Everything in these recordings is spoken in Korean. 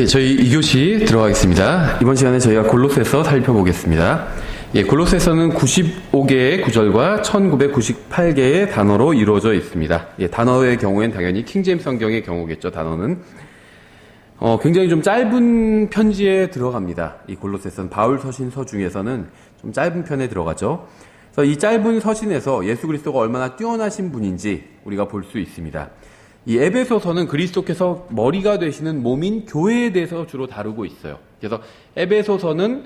저희 2교시 들어가겠습니다. 이번 시간에 저희가 골로새서 살펴보겠습니다. 골로새서는 95개의 구절과 1998개의 단어로 이루어져 있습니다. 단어의 경우엔 당연히 킹제임스 성경의 경우겠죠. 단어는 굉장히 좀 짧은 편지에 들어갑니다. 이 골로새서는 바울 서신서 중에서는 좀 짧은 편에 들어가죠. 그래서 이 짧은 서신에서 예수 그리스도가 얼마나 뛰어나신 분인지 우리가 볼 수 있습니다. 이 에베소서는 그리스도께서 머리가 되시는 몸인 교회에 대해서 주로 다루고 있어요. 그래서 에베소서는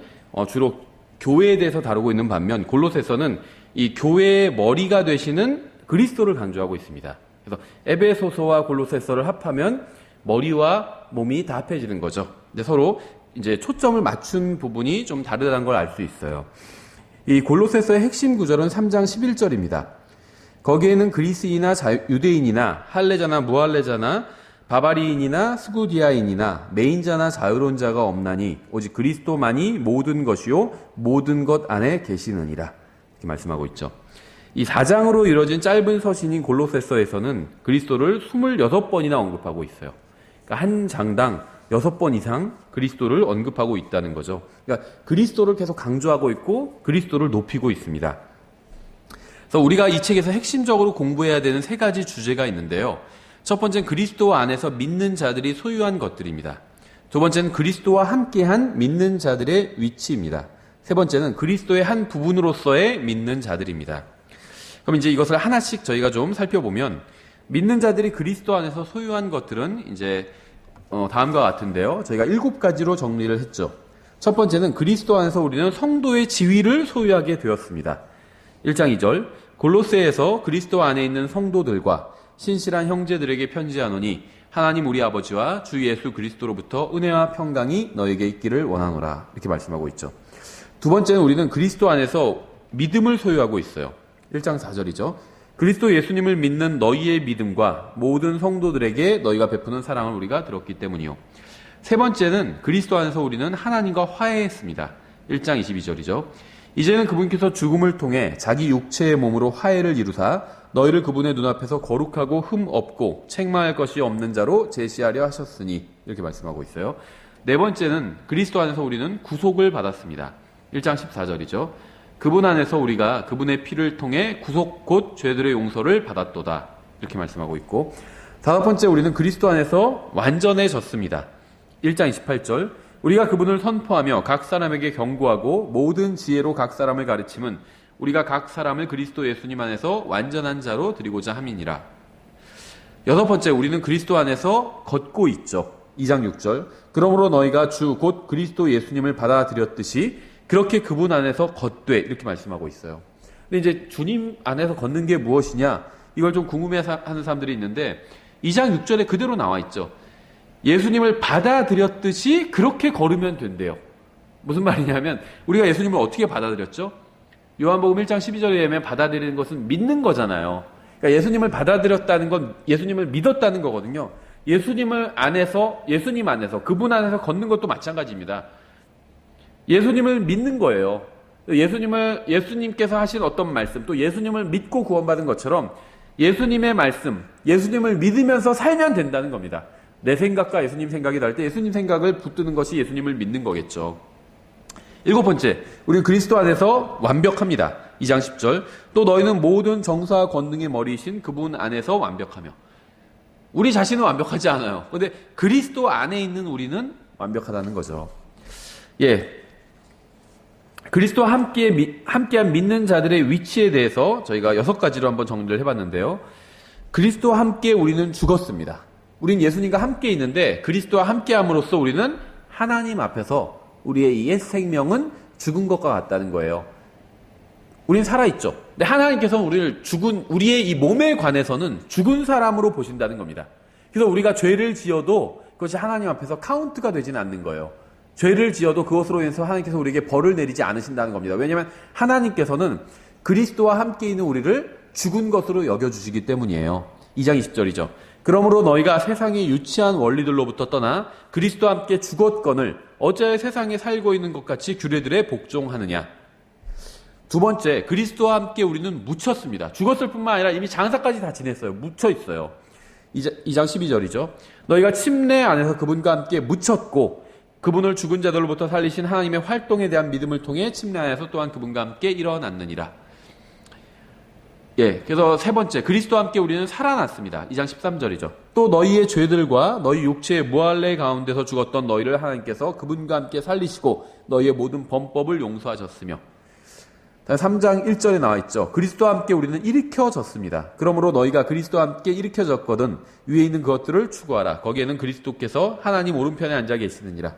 주로 교회에 대해서 다루고 있는 반면 골로새서는 이 교회의 머리가 되시는 그리스도를 강조하고 있습니다. 그래서 에베소서와 골로새서를 합하면 머리와 몸이 다 합해지는 거죠. 근데 서로 이제 초점을 맞춘 부분이 좀 다르다는 걸 알 수 있어요. 이 골로새서의 핵심 구절은 3장 11절입니다. 거기에는 그리스인이나 유대인이나 할례자나 무할례자나 바바리인이나 스구디아인이나 매인자나 자유론자가 없나니 오직 그리스도만이 모든 것이요 모든 것 안에 계시느니라 이렇게 말씀하고 있죠. 이 4장으로 이루어진 짧은 서신인 골로새서에서는 그리스도를 26번이나 언급하고 있어요. 그러니까 한 장당 6번 이상 그리스도를 언급하고 있다는 거죠. 그러니까 그리스도를 계속 강조하고 있고 그리스도를 높이고 있습니다. 그래서 우리가 이 책에서 핵심적으로 공부해야 되는 3가지 주제가 있는데요. 첫 번째는 그리스도 안에서 믿는 자들이 소유한 것들입니다. 두 번째는 그리스도와 함께한 믿는 자들의 위치입니다. 세 번째는 그리스도의 한 부분으로서의 믿는 자들입니다. 그럼 이제 이것을 하나씩 저희가 좀 살펴보면 믿는 자들이 그리스도 안에서 소유한 것들은 이제 다음과 같은데요. 저희가 7가지로 정리를 했죠. 첫 번째는 그리스도 안에서 우리는 성도의 지위를 소유하게 되었습니다. 1장 2절 골로새에서 그리스도 안에 있는 성도들과 신실한 형제들에게 편지하노니 하나님 우리 아버지와 주 예수 그리스도로부터 은혜와 평강이 너에게 있기를 원하노라 이렇게 말씀하고 있죠. 두 번째는 우리는 그리스도 안에서 믿음을 소유하고 있어요. 1장 4절이죠. 그리스도 예수님을 믿는 너희의 믿음과 모든 성도들에게 너희가 베푸는 사랑을 우리가 들었기 때문이요. 세 번째는 그리스도 안에서 우리는 하나님과 화해했습니다. 1장 22절이죠. 이제는 그분께서 죽음을 통해 자기 육체의 몸으로 화해를 이루사 너희를 그분의 눈앞에서 거룩하고 흠 없고 책망할 것이 없는 자로 제시하려 하셨으니 이렇게 말씀하고 있어요. 네 번째는 그리스도 안에서 우리는 구속을 받았습니다. 1장 14절이죠. 그분 안에서 우리가 그분의 피를 통해 구속 곧 죄들의 용서를 받았도다 이렇게 말씀하고 있고, 다섯 번째 우리는 그리스도 안에서 완전해졌습니다. 1장 28절 우리가 그분을 선포하며 각 사람에게 경고하고 모든 지혜로 각 사람을 가르침은 우리가 각 사람을 그리스도 예수님 안에서 완전한 자로 드리고자 함이니라. 여섯 번째 우리는 그리스도 안에서 걷고 있죠. 2장 6절 그러므로 너희가 주 곧 그리스도 예수님을 받아들였듯이 그렇게 그분 안에서 걷되 이렇게 말씀하고 있어요. 근데 이제 주님 안에서 걷는 게 무엇이냐 이걸 좀 궁금해하는 사람들이 있는데 2장 6절에 그대로 나와 있죠. 예수님을 받아들였듯이 그렇게 걸으면 된대요. 무슨 말이냐면 우리가 예수님을 어떻게 받아들였죠? 요한복음 1장 12절에 의하면 받아들이는 것은 믿는 거잖아요. 그러니까 예수님을 받아들였다는 건 예수님을 믿었다는 거거든요. 예수님 안에서 그분 안에서 걷는 것도 마찬가지입니다. 예수님을 믿는 거예요. 예수님께서 하신 어떤 말씀, 또 예수님을 믿고 구원받은 것처럼 예수님의 말씀, 예수님을 믿으면서 살면 된다는 겁니다. 내 생각과 예수님 생각이 다를 때 예수님 생각을 붙드는 것이 예수님을 믿는 거겠죠. 일곱 번째, 우리는 그리스도 안에서 완벽합니다. 2장 10절 또 너희는 모든 정사와 권능의 머리이신 그분 안에서 완벽하며. 우리 자신은 완벽하지 않아요. 그런데 그리스도 안에 있는 우리는 완벽하다는 거죠. 그리스도와 함께한 믿는 자들의 위치에 대해서 저희가 6가지로 한번 정리를 해봤는데요. 그리스도와 함께 우리는 죽었습니다. 우린 예수님과 함께 있는데 그리스도와 함께함으로써 우리는 하나님 앞에서 우리의 이 옛 생명은 죽은 것과 같다는 거예요. 우린 살아있죠. 근데 하나님께서는 우리의 이 몸에 관해서는 죽은 사람으로 보신다는 겁니다. 그래서 우리가 죄를 지어도 그것이 하나님 앞에서 카운트가 되지는 않는 거예요. 죄를 지어도 그것으로 인해서 하나님께서 우리에게 벌을 내리지 않으신다는 겁니다. 왜냐하면 하나님께서는 그리스도와 함께 있는 우리를 죽은 것으로 여겨주시기 때문이에요. 2장 20절이죠. 그러므로 너희가 세상의 유치한 원리들로부터 떠나 그리스도와 함께 죽었거늘 어찌하여 세상에 살고 있는 것 같이 규례들에 복종하느냐. 두 번째, 그리스도와 함께 우리는 묻혔습니다. 죽었을 뿐만 아니라 이미 장사까지 다 지냈어요. 묻혀 있어요. 2장 12절이죠. 너희가 침례 안에서 그분과 함께 묻혔고 그분을 죽은 자들로부터 살리신 하나님의 활동에 대한 믿음을 통해 침례 안에서 또한 그분과 함께 일어났느니라. 예, 그래서 세 번째, 그리스도와 함께 우리는 살아났습니다. 2장 13절이죠. 또 너희의 죄들과 너희 육체의 무할례 가운데서 죽었던 너희를 하나님께서 그분과 함께 살리시고 너희의 모든 범법을 용서하셨으며. 3장 1절에 나와 있죠. 그리스도와 함께 우리는 일으켜졌습니다. 그러므로 너희가 그리스도와 함께 일으켜졌거든 위에 있는 그것들을 추구하라. 거기에는 그리스도께서 하나님 오른편에 앉아 계시느니라.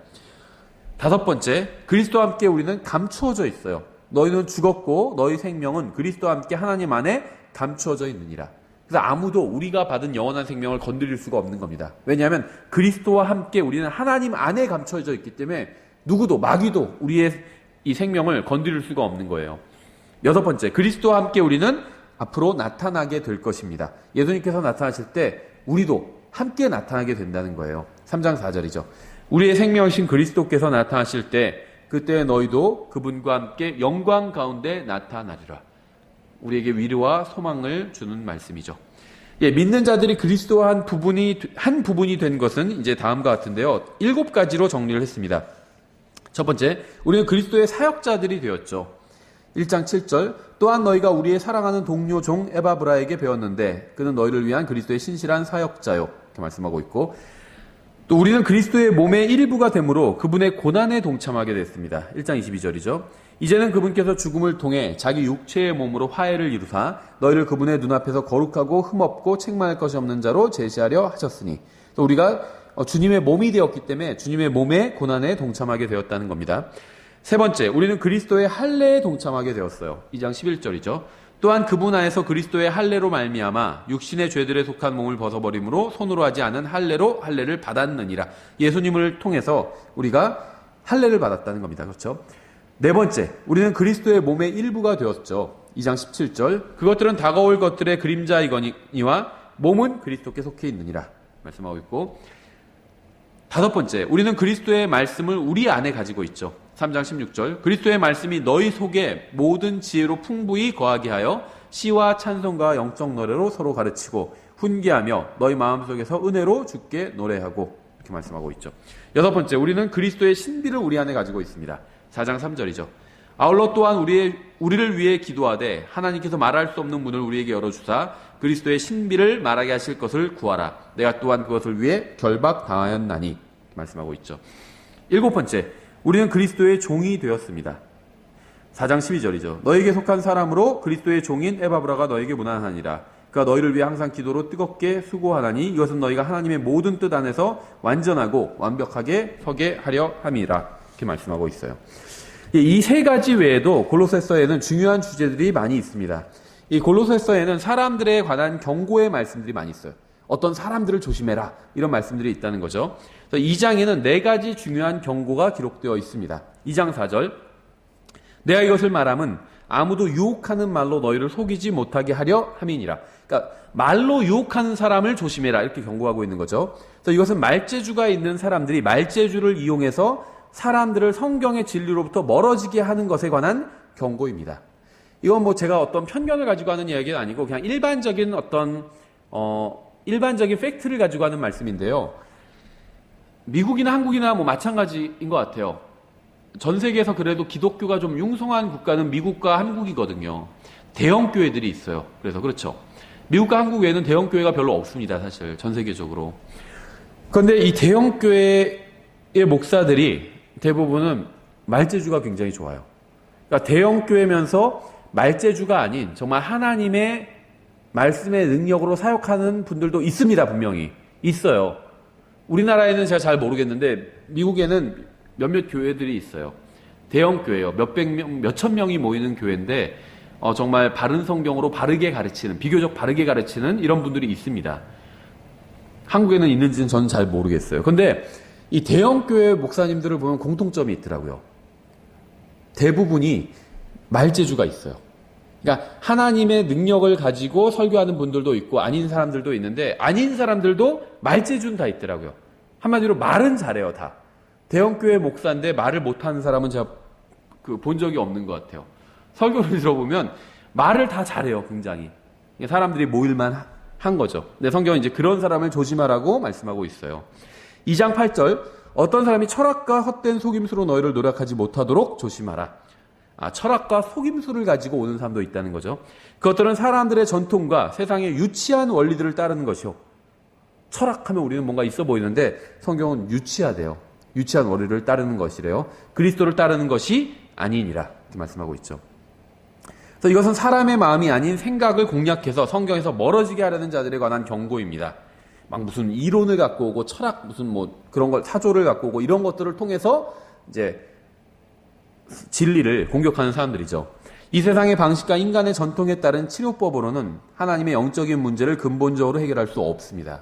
다섯 번째, 그리스도와 함께 우리는 감추어져 있어요. 너희는 죽었고 너희 생명은 그리스도와 함께 하나님 안에 감추어져 있느니라. 그래서 아무도 우리가 받은 영원한 생명을 건드릴 수가 없는 겁니다. 왜냐하면 그리스도와 함께 우리는 하나님 안에 감추어져 있기 때문에 누구도 마귀도 우리의 이 생명을 건드릴 수가 없는 거예요. 여섯 번째, 그리스도와 함께 우리는 앞으로 나타나게 될 것입니다. 예수님께서 나타나실 때 우리도 함께 나타나게 된다는 거예요. 3장 4절이죠. 우리의 생명이신 그리스도께서 나타나실 때 그때 너희도 그분과 함께 영광 가운데 나타나리라. 우리에게 위로와 소망을 주는 말씀이죠. 예, 믿는 자들이 그리스도와 한 부분이 된 것은 이제 다음과 같은데요. 7가지로 정리를 했습니다. 첫 번째, 우리는 그리스도의 사역자들이 되었죠. 1장 7절, 또한 너희가 우리의 사랑하는 동료 종 에바브라에게 배웠는데 그는 너희를 위한 그리스도의 신실한 사역자요. 이렇게 말씀하고 있고, 또 우리는 그리스도의 몸의 일부가 되므로 그분의 고난에 동참하게 됐습니다. 1장 22절이죠. 이제는 그분께서 죽음을 통해 자기 육체의 몸으로 화해를 이루사 너희를 그분의 눈앞에서 거룩하고 흠없고 책망할 것이 없는 자로 제시하려 하셨으니, 또 우리가 주님의 몸이 되었기 때문에 주님의 몸의 고난에 동참하게 되었다는 겁니다. 세 번째, 우리는 그리스도의 할례에 동참하게 되었어요. 2장 11절이죠. 또한 그분 안에서 그리스도의 할례로 말미암아 육신의 죄들에 속한 몸을 벗어버림으로 손으로 하지 않은 할례로 할례를 받았느니라. 예수님을 통해서 우리가 할례를 받았다는 겁니다. 그렇죠? 네 번째, 우리는 그리스도의 몸의 일부가 되었죠. 2장 17절, 그것들은 다가올 것들의 그림자이거니와 몸은 그리스도께 속해 있느니라 말씀하고 있고, 다섯 번째, 우리는 그리스도의 말씀을 우리 안에 가지고 있죠. 3장 16절, 그리스도의 말씀이 너희 속에 모든 지혜로 풍부히 거하게 하여 시와 찬송과 영적 노래로 서로 가르치고 훈계하며 너희 마음속에서 은혜로 주께 노래하고, 이렇게 말씀하고 있죠. 여섯 번째, 우리는 그리스도의 신비를 우리 안에 가지고 있습니다. 4장 3절이죠. 아울러 또한 우리를 위해 기도하되 하나님께서 말할 수 없는 문을 우리에게 열어주사 그리스도의 신비를 말하게 하실 것을 구하라. 내가 또한 그것을 위해 결박당하였나니, 말씀하고 있죠. 일곱 번째, 우리는 그리스도의 종이 되었습니다. 4장 12절이죠. 너에게 속한 사람으로 그리스도의 종인 에바브라가 너에게 무난하니라. 그가 너희를 위해 항상 기도로 뜨겁게 수고하나니 이것은 너희가 하나님의 모든 뜻 안에서 완전하고 완벽하게 서게 하려 함이라. 이렇게 말씀하고 있어요. 이 세 가지 외에도 골로새서에는 중요한 주제들이 많이 있습니다. 이 골로새서에는 사람들에 관한 경고의 말씀들이 많이 있어요. 어떤 사람들을 조심해라, 이런 말씀들이 있다는 거죠. 그래서 2장에는 4가지 중요한 경고가 기록되어 있습니다. 2장 4절, 내가 이것을 말함은 아무도 유혹하는 말로 너희를 속이지 못하게 하려 함이니라. 그러니까 말로 유혹하는 사람을 조심해라, 이렇게 경고하고 있는 거죠. 그래서 이것은 말재주가 있는 사람들이 말재주를 이용해서 사람들을 성경의 진리로부터 멀어지게 하는 것에 관한 경고입니다. 이건 뭐 제가 어떤 편견을 가지고 하는 이야기는 아니고 그냥 일반적인 어떤 일반적인 팩트를 가지고 하는 말씀인데요. 미국이나 한국이나 뭐 마찬가지인 것 같아요. 전 세계에서 그래도 기독교가 좀 융성한 국가는 미국과 한국이거든요. 대형 교회들이 있어요. 그래서 그렇죠. 미국과 한국 외에는 대형 교회가 별로 없습니다. 사실 전 세계적으로. 그런데 이 대형 교회의 목사들이 대부분은 말재주가 굉장히 좋아요. 그러니까 대형 교회면서 말재주가 아닌 정말 하나님의 말씀의 능력으로 사역하는 분들도 있습니다. 분명히 있어요. 우리나라에는 제가 잘 모르겠는데 미국에는 몇몇 교회들이 있어요. 대형 교회요. 몇백 명, 몇천 명이 모이는 교회인데 정말 바른 성경으로 바르게 가르치는, 비교적 바르게 가르치는 이런 분들이 있습니다. 한국에는 있는지는 저는 잘 모르겠어요. 근데 이 대형 교회 목사님들을 보면 공통점이 있더라고요. 대부분이 말재주가 있어요. 그러니까 하나님의 능력을 가지고 설교하는 분들도 있고 아닌 사람들도 있는데 아닌 사람들도 말재주는 다 있더라고요. 한마디로 말은 잘해요, 다. 대형 교회 목사인데 말을 못하는 사람은 제가 본 적이 없는 것 같아요. 설교를 들어보면 말을 다 잘해요, 굉장히. 사람들이 모일만 한 거죠. 근데 성경은 이제 그런 사람을 조심하라고 말씀하고 있어요. 2장 8절, 어떤 사람이 철학과 헛된 속임수로 너희를 노력하지 못하도록 조심하라. 철학과 속임수를 가지고 오는 사람도 있다는 거죠. 그것들은 사람들의 전통과 세상의 유치한 원리들을 따르는 것이요. 철학하면 우리는 뭔가 있어 보이는데 성경은 유치하대요. 유치한 원리를 따르는 것이래요. 그리스도를 따르는 것이 아니니라 이렇게 말씀하고 있죠. 그래서 이것은 사람의 마음이 아닌 생각을 공략해서 성경에서 멀어지게 하려는 자들에 관한 경고입니다. 막 무슨 이론을 갖고 오고 철학 무슨 뭐 그런 걸 사조를 갖고 오고 이런 것들을 통해서 이제 진리를 공격하는 사람들이죠. 이 세상의 방식과 인간의 전통에 따른 치료법으로는 하나님의 영적인 문제를 근본적으로 해결할 수 없습니다.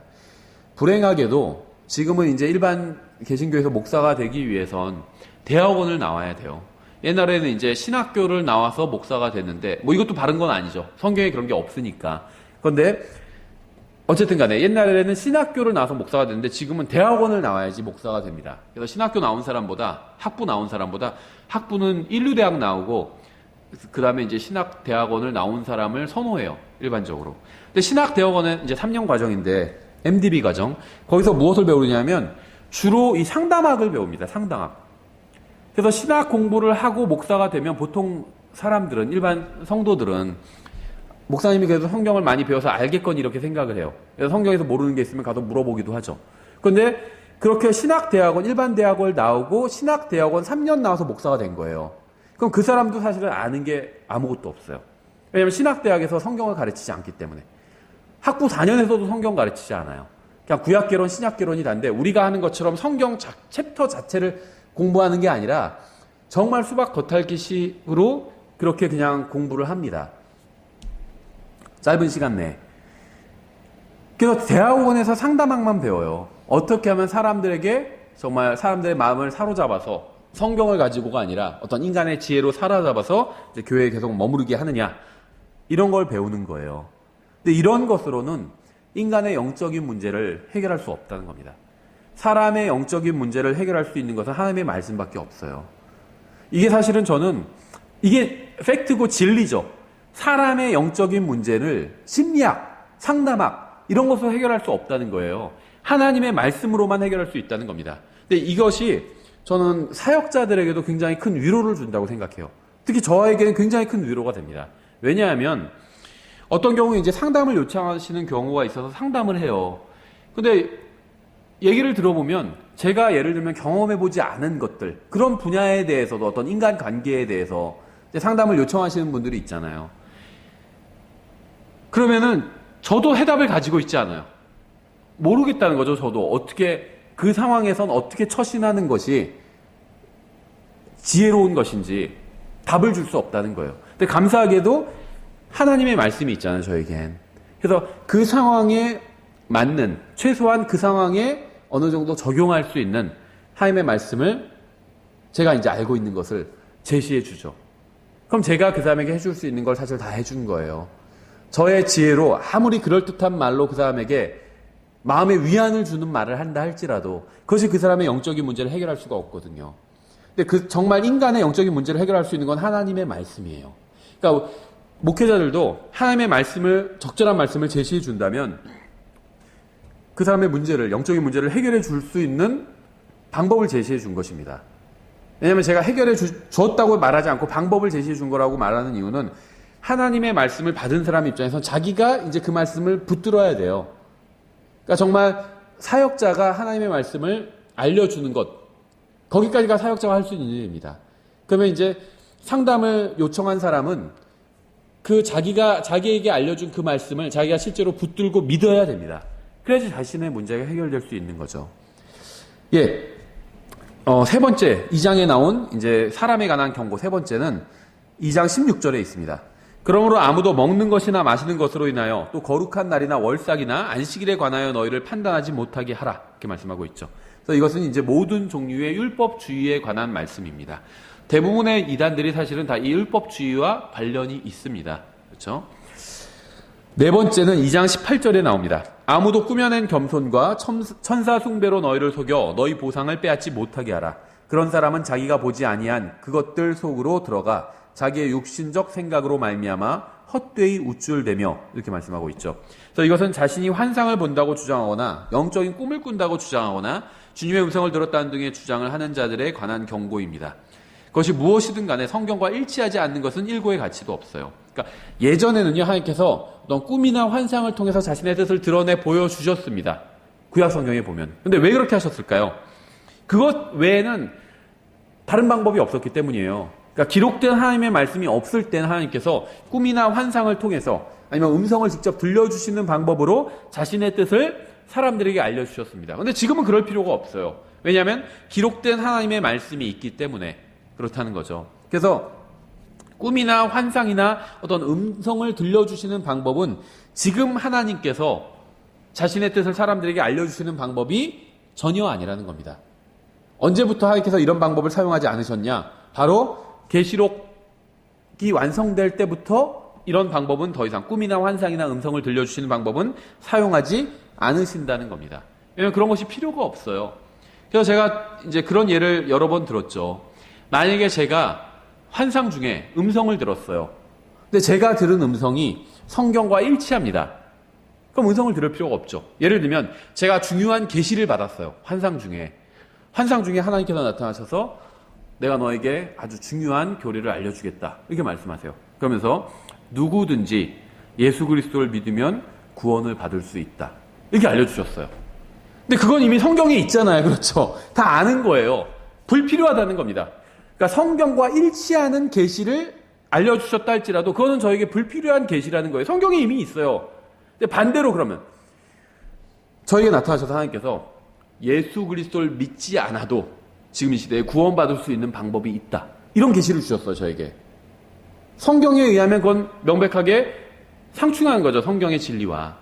불행하게도 지금은 이제 일반 개신교에서 목사가 되기 위해선 대학원을 나와야 돼요. 옛날에는 이제 신학교를 나와서 목사가 됐는데, 뭐 이것도 바른 건 아니죠. 성경에 그런 게 없으니까. 그런데 어쨌든 간에 옛날에는 신학교를 나와서 목사가 됐는데 지금은 대학원을 나와야지 목사가 됩니다. 그래서 신학교 나온 사람보다, 학부 나온 사람보다 학부는 인류대학 나오고 그 다음에 이제 신학대학원을 나온 사람을 선호해요. 일반적으로. 근데 신학대학원은 이제 3년 과정인데 MDB 과정. 거기서 무엇을 배우느냐면 주로 이 상담학을 배웁니다. 상담학. 그래서 신학 공부를 하고 목사가 되면 보통 사람들은, 일반 성도들은 목사님이 그래도 성경을 많이 배워서 알겠거니 이렇게 생각을 해요. 그래서 성경에서 모르는 게 있으면 가서 물어보기도 하죠. 그런데 그렇게 신학대학원, 일반 대학을 나오고 신학대학원 3년 나와서 목사가 된 거예요. 그럼 그 사람도 사실은 아는 게 아무것도 없어요. 왜냐하면 신학대학에서 성경을 가르치지 않기 때문에. 학부 4년에서도 성경 가르치지 않아요. 그냥 구약개론, 신약개론이 다인데 우리가 하는 것처럼 성경 챕터 자체를 공부하는 게 아니라 정말 수박 겉핥기식으로 그렇게 그냥 공부를 합니다. 짧은 시간 내에. 그래서 대학원에서 상담학만 배워요. 어떻게 하면 사람들에게 정말 사람들의 마음을 사로잡아서 성경을 가지고가 아니라 어떤 인간의 지혜로 사로잡아서 이제 교회에 계속 머무르게 하느냐, 이런 걸 배우는 거예요. 근데 이런 것으로는 인간의 영적인 문제를 해결할 수 없다는 겁니다. 사람의 영적인 문제를 해결할 수 있는 것은 하나님의 말씀밖에 없어요. 이게 사실은 저는 이게 팩트고 진리죠. 사람의 영적인 문제를 심리학, 상담학 이런 것으로 해결할 수 없다는 거예요. 하나님의 말씀으로만 해결할 수 있다는 겁니다. 근데 이것이 저는 사역자들에게도 굉장히 큰 위로를 준다고 생각해요. 특히 저에게는 굉장히 큰 위로가 됩니다. 왜냐하면 어떤 경우에 이제 상담을 요청하시는 경우가 있어서 상담을 해요. 근데 얘기를 들어보면 제가 예를 들면 경험해보지 않은 것들, 그런 분야에 대해서도 어떤 인간 관계에 대해서 상담을 요청하시는 분들이 있잖아요. 그러면은 저도 해답을 가지고 있지 않아요. 모르겠다는 거죠. 저도 어떻게 그 상황에선 어떻게 처신하는 것이 지혜로운 것인지 답을 줄 수 없다는 거예요. 근데 감사하게도 하나님의 말씀이 있잖아요, 저에겐. 그래서 그 상황에 맞는, 최소한 그 상황에 어느 정도 적용할 수 있는 하나님의 말씀을 제가 이제 알고 있는 것을 제시해 주죠. 그럼 제가 그 사람에게 해줄 수 있는 걸 사실 다 해준 거예요. 저의 지혜로 아무리 그럴듯한 말로 그 사람에게 마음의 위안을 주는 말을 한다 할지라도 그것이 그 사람의 영적인 문제를 해결할 수가 없거든요. 근데 정말 인간의 영적인 문제를 해결할 수 있는 건 하나님의 말씀이에요. 그러니까 목회자들도 하나님의 말씀을, 적절한 말씀을 제시해 준다면 그 사람의 문제를, 영적인 문제를 해결해 줄 수 있는 방법을 제시해 준 것입니다. 왜냐하면 제가 해결해 주었다고 말하지 않고 방법을 제시해 준 거라고 말하는 이유는 하나님의 말씀을 받은 사람 입장에서 자기가 이제 그 말씀을 붙들어야 돼요. 그러니까 정말 사역자가 하나님의 말씀을 알려주는 것, 거기까지가 사역자가 할 수 있는 일입니다. 그러면 이제 상담을 요청한 사람은 자기에게 알려준 그 말씀을 자기가 실제로 붙들고 믿어야 됩니다. 그래야지 자신의 문제가 해결될 수 있는 거죠. 예. 세 번째, 2장에 나온 이제 사람에 관한 경고 세 번째는 2장 16절에 있습니다. 그러므로 아무도 먹는 것이나 마시는 것으로 인하여 또 거룩한 날이나 월삭이나 안식일에 관하여 너희를 판단하지 못하게 하라. 이렇게 말씀하고 있죠. 그래서 이것은 이제 모든 종류의 율법주의에 관한 말씀입니다. 대부분의 이단들이 사실은 다 이 율법주의와 관련이 있습니다. 그렇죠? 네 번째는 2장 18절에 나옵니다. 아무도 꾸며낸 겸손과 천사 숭배로 너희를 속여 너희 보상을 빼앗지 못하게 하라. 그런 사람은 자기가 보지 아니한 그것들 속으로 들어가 자기의 육신적 생각으로 말미암아 헛되이 우쭐대며, 이렇게 말씀하고 있죠. 그래서 이것은 자신이 환상을 본다고 주장하거나 영적인 꿈을 꾼다고 주장하거나 주님의 음성을 들었다는 등의 주장을 하는 자들에 관한 경고입니다. 그것이 무엇이든 간에 성경과 일치하지 않는 것은 일고의 가치도 없어요. 그러니까 예전에는요, 하나님께서 어떤 꿈이나 환상을 통해서 자신의 뜻을 드러내 보여주셨습니다. 구약 성경에 보면. 근데 왜 그렇게 하셨을까요? 그것 외에는 다른 방법이 없었기 때문이에요. 그러니까 기록된 하나님의 말씀이 없을 때는 하나님께서 꿈이나 환상을 통해서 아니면 음성을 직접 들려주시는 방법으로 자신의 뜻을 사람들에게 알려주셨습니다. 그런데 지금은 그럴 필요가 없어요. 왜냐하면 기록된 하나님의 말씀이 있기 때문에 그렇다는 거죠. 그래서 꿈이나 환상이나 어떤 음성을 들려주시는 방법은 지금 하나님께서 자신의 뜻을 사람들에게 알려주시는 방법이 전혀 아니라는 겁니다. 언제부터 하나님께서 이런 방법을 사용하지 않으셨냐? 바로 계시록이 완성될 때부터 이런 방법은 더 이상 꿈이나 환상이나 음성을 들려주시는 방법은 사용하지 않으신다는 겁니다. 왜냐하면 그런 것이 필요가 없어요. 그래서 제가 이제 그런 예를 여러 번 들었죠. 만약에 제가 환상 중에 음성을 들었어요. 근데 제가 들은 음성이 성경과 일치합니다. 그럼 음성을 들을 필요가 없죠. 예를 들면 제가 중요한 계시를 받았어요. 환상 중에 하나님께서 나타나셔서 내가 너에게 아주 중요한 교리를 알려주겠다. 이렇게 말씀하세요. 그러면서 누구든지 예수 그리스도를 믿으면 구원을 받을 수 있다. 이렇게 알려주셨어요. 근데 그건 이미 성경에 있잖아요. 그렇죠? 다 아는 거예요. 불필요하다는 겁니다. 그러니까 성경과 일치하는 계시를 알려주셨다 할지라도 그거는 저에게 불필요한 계시라는 거예요. 성경에 이미 있어요. 근데 반대로 그러면 저에게 나타나셔서 하나님께서 예수 그리스도를 믿지 않아도 지금 이 시대에 구원받을 수 있는 방법이 있다. 이런 계시를 주셨어요. 저에게. 성경에 의하면 그건 명백하게 상충하는 거죠. 성경의 진리와.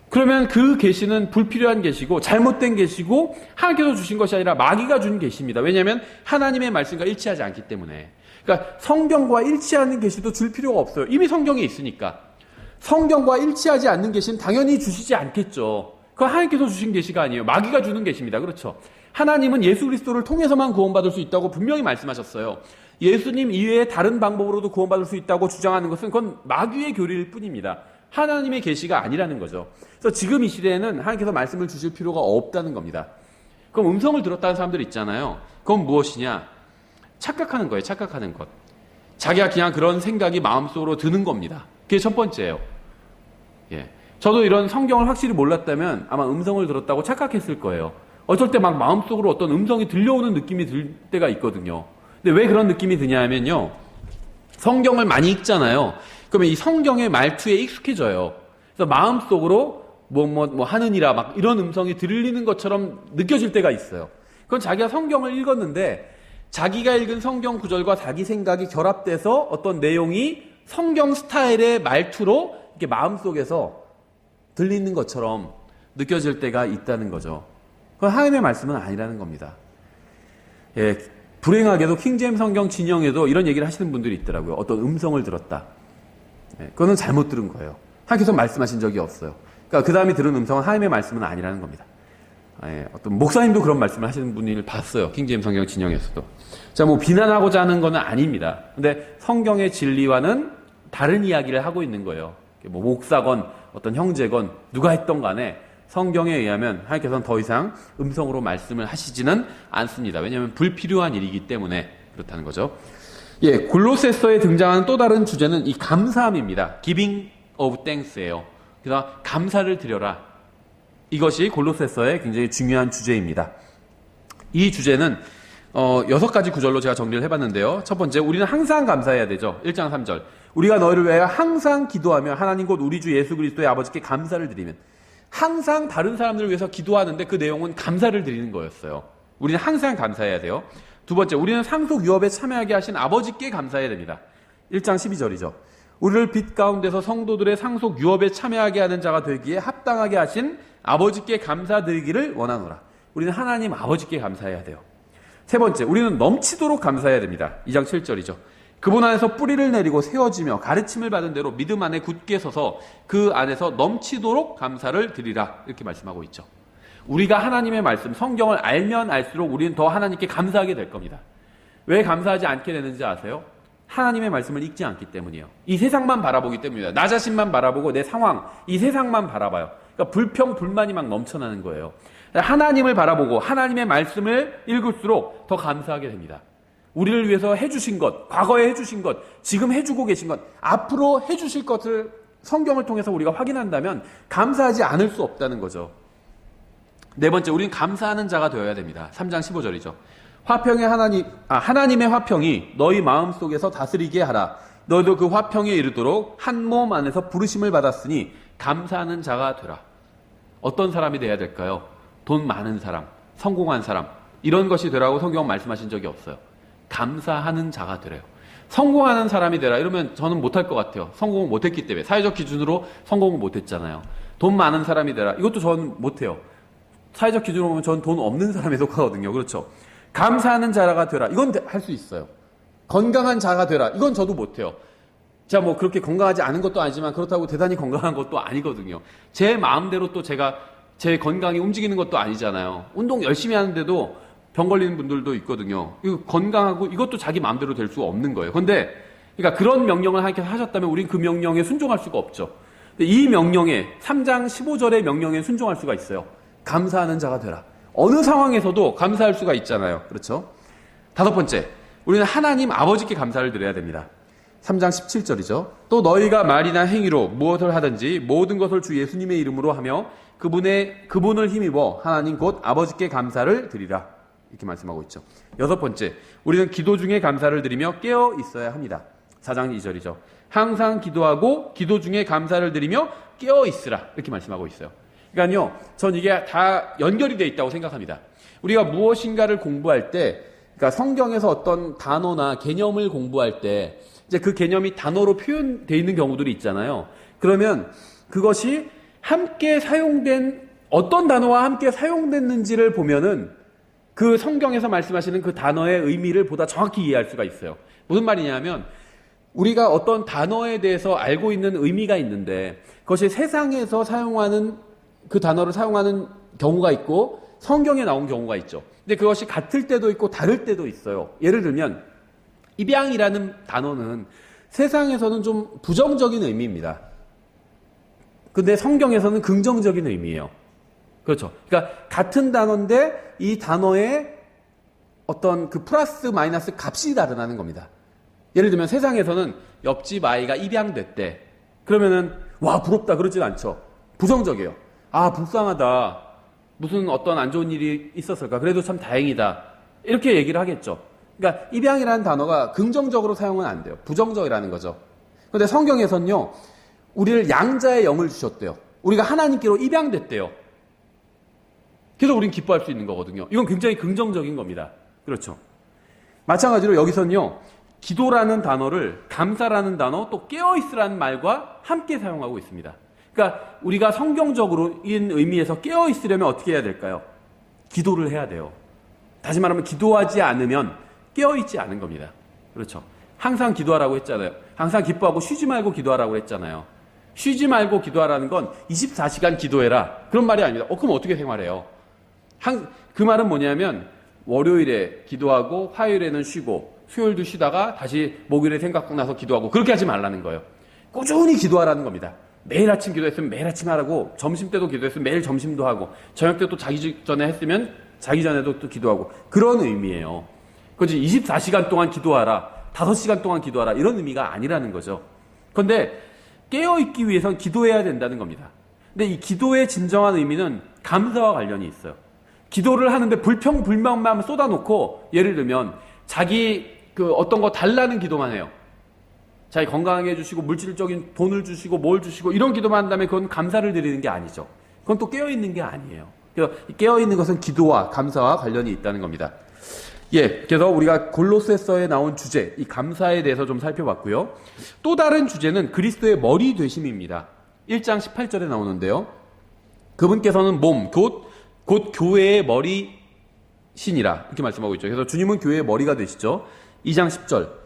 그러면 그 계시는 불필요한 계시고 잘못된 계시고 하나님께서 주신 것이 아니라 마귀가 준 계시입니다. 왜냐하면 하나님의 말씀과 일치하지 않기 때문에. 그러니까 성경과 일치하는 계시도 줄 필요가 없어요. 이미 성경에 있으니까. 성경과 일치하지 않는 계시는 당연히 주시지 않겠죠. 그건 하나님께서 주신 계시가 아니에요. 마귀가 주는 계시입니다. 그렇죠? 하나님은 예수 그리스도를 통해서만 구원받을 수 있다고 분명히 말씀하셨어요. 예수님 이외에 다른 방법으로도 구원받을 수 있다고 주장하는 것은 그건 마귀의 교리일 뿐입니다. 하나님의 계시가 아니라는 거죠. 그래서 지금 이 시대에는 하나님께서 말씀을 주실 필요가 없다는 겁니다. 그럼 음성을 들었다는 사람들 있잖아요. 그건 무엇이냐? 착각하는 거예요. 착각하는 것. 자기가 그냥 그런 생각이 마음속으로 드는 겁니다. 그게 첫 번째예요. 예. 저도 이런 성경을 확실히 몰랐다면 아마 음성을 들었다고 착각했을 거예요. 어쩔 때 막 마음속으로 어떤 음성이 들려오는 느낌이 들 때가 있거든요. 근데 왜 그런 느낌이 드냐 하면요. 성경을 많이 읽잖아요. 그러면 이 성경의 말투에 익숙해져요. 그래서 마음속으로 뭐 하느니라 막 이런 음성이 들리는 것처럼 느껴질 때가 있어요. 그건 자기가 성경을 읽었는데 자기가 읽은 성경 구절과 자기 생각이 결합돼서 어떤 내용이 성경 스타일의 말투로 이렇게 마음속에서 들리는 것처럼 느껴질 때가 있다는 거죠. 그건 하나님의 말씀은 아니라는 겁니다. 예, 불행하게도 킹제임스 성경 진영에도 이런 얘기를 하시는 분들이 있더라고요. 어떤 음성을 들었다. 예, 그거는 잘못 들은 거예요. 하나님께서 말씀하신 적이 없어요. 그러니까 그 다음에 들은 음성은 하나님의 말씀은 아니라는 겁니다. 예, 어떤 목사님도 그런 말씀을 하시는 분을 봤어요. 킹제임스 성경 진영에서도. 자, 뭐 비난하고자 하는 건 아닙니다. 근데 성경의 진리와는 다른 이야기를 하고 있는 거예요. 뭐 목사건 어떤 형제건 누가 했던 간에 성경에 의하면 하나님께서는 더 이상 음성으로 말씀을 하시지는 않습니다. 왜냐하면 불필요한 일이기 때문에 그렇다는 거죠. 예, 골로새서에 등장하는 또 다른 주제는 이 감사함입니다. Giving of thanks예요. 그래서 감사를 드려라. 이것이 골로새서의 굉장히 중요한 주제입니다. 이 주제는 6가지 구절로 제가 정리를 해봤는데요. 첫 번째, 우리는 항상 감사해야 되죠. 1장 3절. 우리가 너희를 위하여 항상 기도하며 하나님 곧 우리 주 예수 그리스도의 아버지께 감사를 드리면. 항상 다른 사람들을 위해서 기도하는데 그 내용은 감사를 드리는 거였어요. 우리는 항상 감사해야 돼요. 두 번째, 우리는 상속 유업에 참여하게 하신 아버지께 감사해야 됩니다. 1장 12절이죠. 우리를 빛 가운데서 성도들의 상속 유업에 참여하게 하는 자가 되기에 합당하게 하신 아버지께 감사드리기를 원하노라. 우리는 하나님 아버지께 감사해야 돼요. 세 번째, 우리는 넘치도록 감사해야 됩니다. 2장 7절이죠. 그분 안에서 뿌리를 내리고 세워지며 가르침을 받은 대로 믿음 안에 굳게 서서 그 안에서 넘치도록 감사를 드리라. 이렇게 말씀하고 있죠. 우리가 하나님의 말씀, 성경을 알면 알수록 우리는 더 하나님께 감사하게 될 겁니다. 왜 감사하지 않게 되는지 아세요? 하나님의 말씀을 읽지 않기 때문이에요. 이 세상만 바라보기 때문이에요. 나 자신만 바라보고 내 상황, 이 세상만 바라봐요. 그러니까 불평, 불만이 막 넘쳐나는 거예요. 하나님을 바라보고 하나님의 말씀을 읽을수록 더 감사하게 됩니다. 우리를 위해서 해주신 것, 과거에 해주신 것, 지금 해주고 계신 것, 앞으로 해주실 것을 성경을 통해서 우리가 확인한다면 감사하지 않을 수 없다는 거죠. 네 번째, 우리는 감사하는 자가 되어야 됩니다. 3장 15절이죠. 하나님의 화평이 너희 마음속에서 다스리게 하라. 너희도 그 화평에 이르도록 한 몸 안에서 부르심을 받았으니 감사하는 자가 되라. 어떤 사람이 돼야 될까요? 돈 많은 사람, 성공한 사람, 이런 것이 되라고 성경은 말씀하신 적이 없어요. 감사하는 자가 되래요. 성공하는 사람이 되라 이러면 저는 못할 것 같아요. 성공을 못했기 때문에. 사회적 기준으로 성공을 못했잖아요. 돈 많은 사람이 되라, 이것도 저는 못해요. 사회적 기준으로 보면 저는 돈 없는 사람에 속하거든요. 그렇죠? 감사하는 자가 되라, 이건 할 수 있어요. 건강한 자가 되라, 이건 저도 못해요. 제가 뭐 그렇게 건강하지 않은 것도 아니지만 그렇다고 대단히 건강한 것도 아니거든요. 제 마음대로 또 제가 제 건강이 움직이는 것도 아니잖아요. 운동 열심히 하는데도 병 걸리는 분들도 있거든요. 이거 건강하고 이것도 자기 마음대로 될 수 없는 거예요. 그런데 그러니까 그런 명령을 하나님께서 하셨다면 우린 그 명령에 순종할 수가 없죠. 근데 이 명령에 3장 15절의 명령에 순종할 수가 있어요. 감사하는 자가 되라. 어느 상황에서도 감사할 수가 있잖아요. 그렇죠? 다섯 번째, 우리는 하나님 아버지께 감사를 드려야 됩니다. 3장 17절이죠. 또 너희가 말이나 행위로 무엇을 하든지 모든 것을 주 예수님의 이름으로 하며 그분을 힘입어 하나님 곧 아버지께 감사를 드리라. 이렇게 말씀하고 있죠. 여섯 번째, 우리는 기도 중에 감사를 드리며 깨어 있어야 합니다. 4장 2절이죠. 항상 기도하고 기도 중에 감사를 드리며 깨어 있으라. 이렇게 말씀하고 있어요. 그러니까요, 전 이게 다 연결이 되어 있다고 생각합니다. 우리가 무엇인가를 공부할 때, 그러니까 성경에서 어떤 단어나 개념을 공부할 때 이제 그 개념이 단어로 표현되어 있는 경우들이 있잖아요. 그러면 그것이 함께 사용된, 어떤 단어와 함께 사용됐는지를 보면은 그 성경에서 말씀하시는 그 단어의 의미를 보다 정확히 이해할 수가 있어요. 무슨 말이냐면 우리가 어떤 단어에 대해서 알고 있는 의미가 있는데 그것이 세상에서 사용하는 그 단어를 사용하는 경우가 있고 성경에 나온 경우가 있죠. 근데 그것이 같을 때도 있고 다를 때도 있어요. 예를 들면 입양이라는 단어는 세상에서는 좀 부정적인 의미입니다. 근데 성경에서는 긍정적인 의미예요. 그렇죠. 그러니까 같은 단어인데 이 단어의 어떤 그 플러스 마이너스 값이 다르다는 겁니다. 예를 들면 세상에서는 옆집 아이가 입양됐대. 그러면은 와 부럽다 그러진 않죠. 부정적이에요. 아 불쌍하다. 무슨 어떤 안 좋은 일이 있었을까. 그래도 참 다행이다. 이렇게 얘기를 하겠죠. 그러니까 입양이라는 단어가 긍정적으로 사용은 안 돼요. 부정적이라는 거죠. 그런데 성경에서는요. 우리를 양자의 영을 주셨대요. 우리가 하나님께로 입양됐대요. 그래서 우린 기뻐할 수 있는 거거든요. 이건 굉장히 긍정적인 겁니다. 그렇죠. 마찬가지로 여기서는요. 기도라는 단어를 감사라는 단어 또 깨어있으라는 말과 함께 사용하고 있습니다. 그러니까 우리가 성경적인 의미에서 깨어있으려면 어떻게 해야 될까요? 기도를 해야 돼요. 다시 말하면 기도하지 않으면 깨어있지 않은 겁니다. 그렇죠. 항상 기도하라고 했잖아요. 항상 기뻐하고 쉬지 말고 기도하라고 했잖아요. 쉬지 말고 기도하라는 건 24시간 기도해라. 그런 말이 아닙니다. 그럼 어떻게 생활해요? 그 말은 뭐냐면 월요일에 기도하고 화요일에는 쉬고 수요일도 쉬다가 다시 목요일에 생각나서 기도하고 그렇게 하지 말라는 거예요. 꾸준히 기도하라는 겁니다. 매일 아침 기도했으면 매일 아침 하라고, 점심 때도 기도했으면 매일 점심도 하고, 저녁 때 또 자기 전에 했으면 자기 전에도 또 기도하고, 그런 의미예요. 그렇지 24시간 동안 기도하라, 5시간 동안 기도하라, 이런 의미가 아니라는 거죠. 그런데 깨어있기 위해서는 기도해야 된다는 겁니다. 근데 이 기도의 진정한 의미는 감사와 관련이 있어요. 기도를 하는데 불평, 불만만 쏟아놓고, 예를 들면 자기 어떤 거 달라는 기도만 해요. 자기 건강하게 해주시고 물질적인 돈을 주시고 뭘 주시고 이런 기도만 한다면 그건 감사를 드리는 게 아니죠. 그건 또 깨어있는 게 아니에요. 그래서 깨어있는 것은 기도와 감사와 관련이 있다는 겁니다. 그래서 우리가 골로새서에 나온 주제, 이 감사에 대해서 좀 살펴봤고요. 또 다른 주제는 그리스도의 머리 되심입니다. 1장 18절에 나오는데요. 그분께서는 몸, 곧 교회의 머리신이라 이렇게 말씀하고 있죠. 그래서 주님은 교회의 머리가 되시죠. 2장 10절.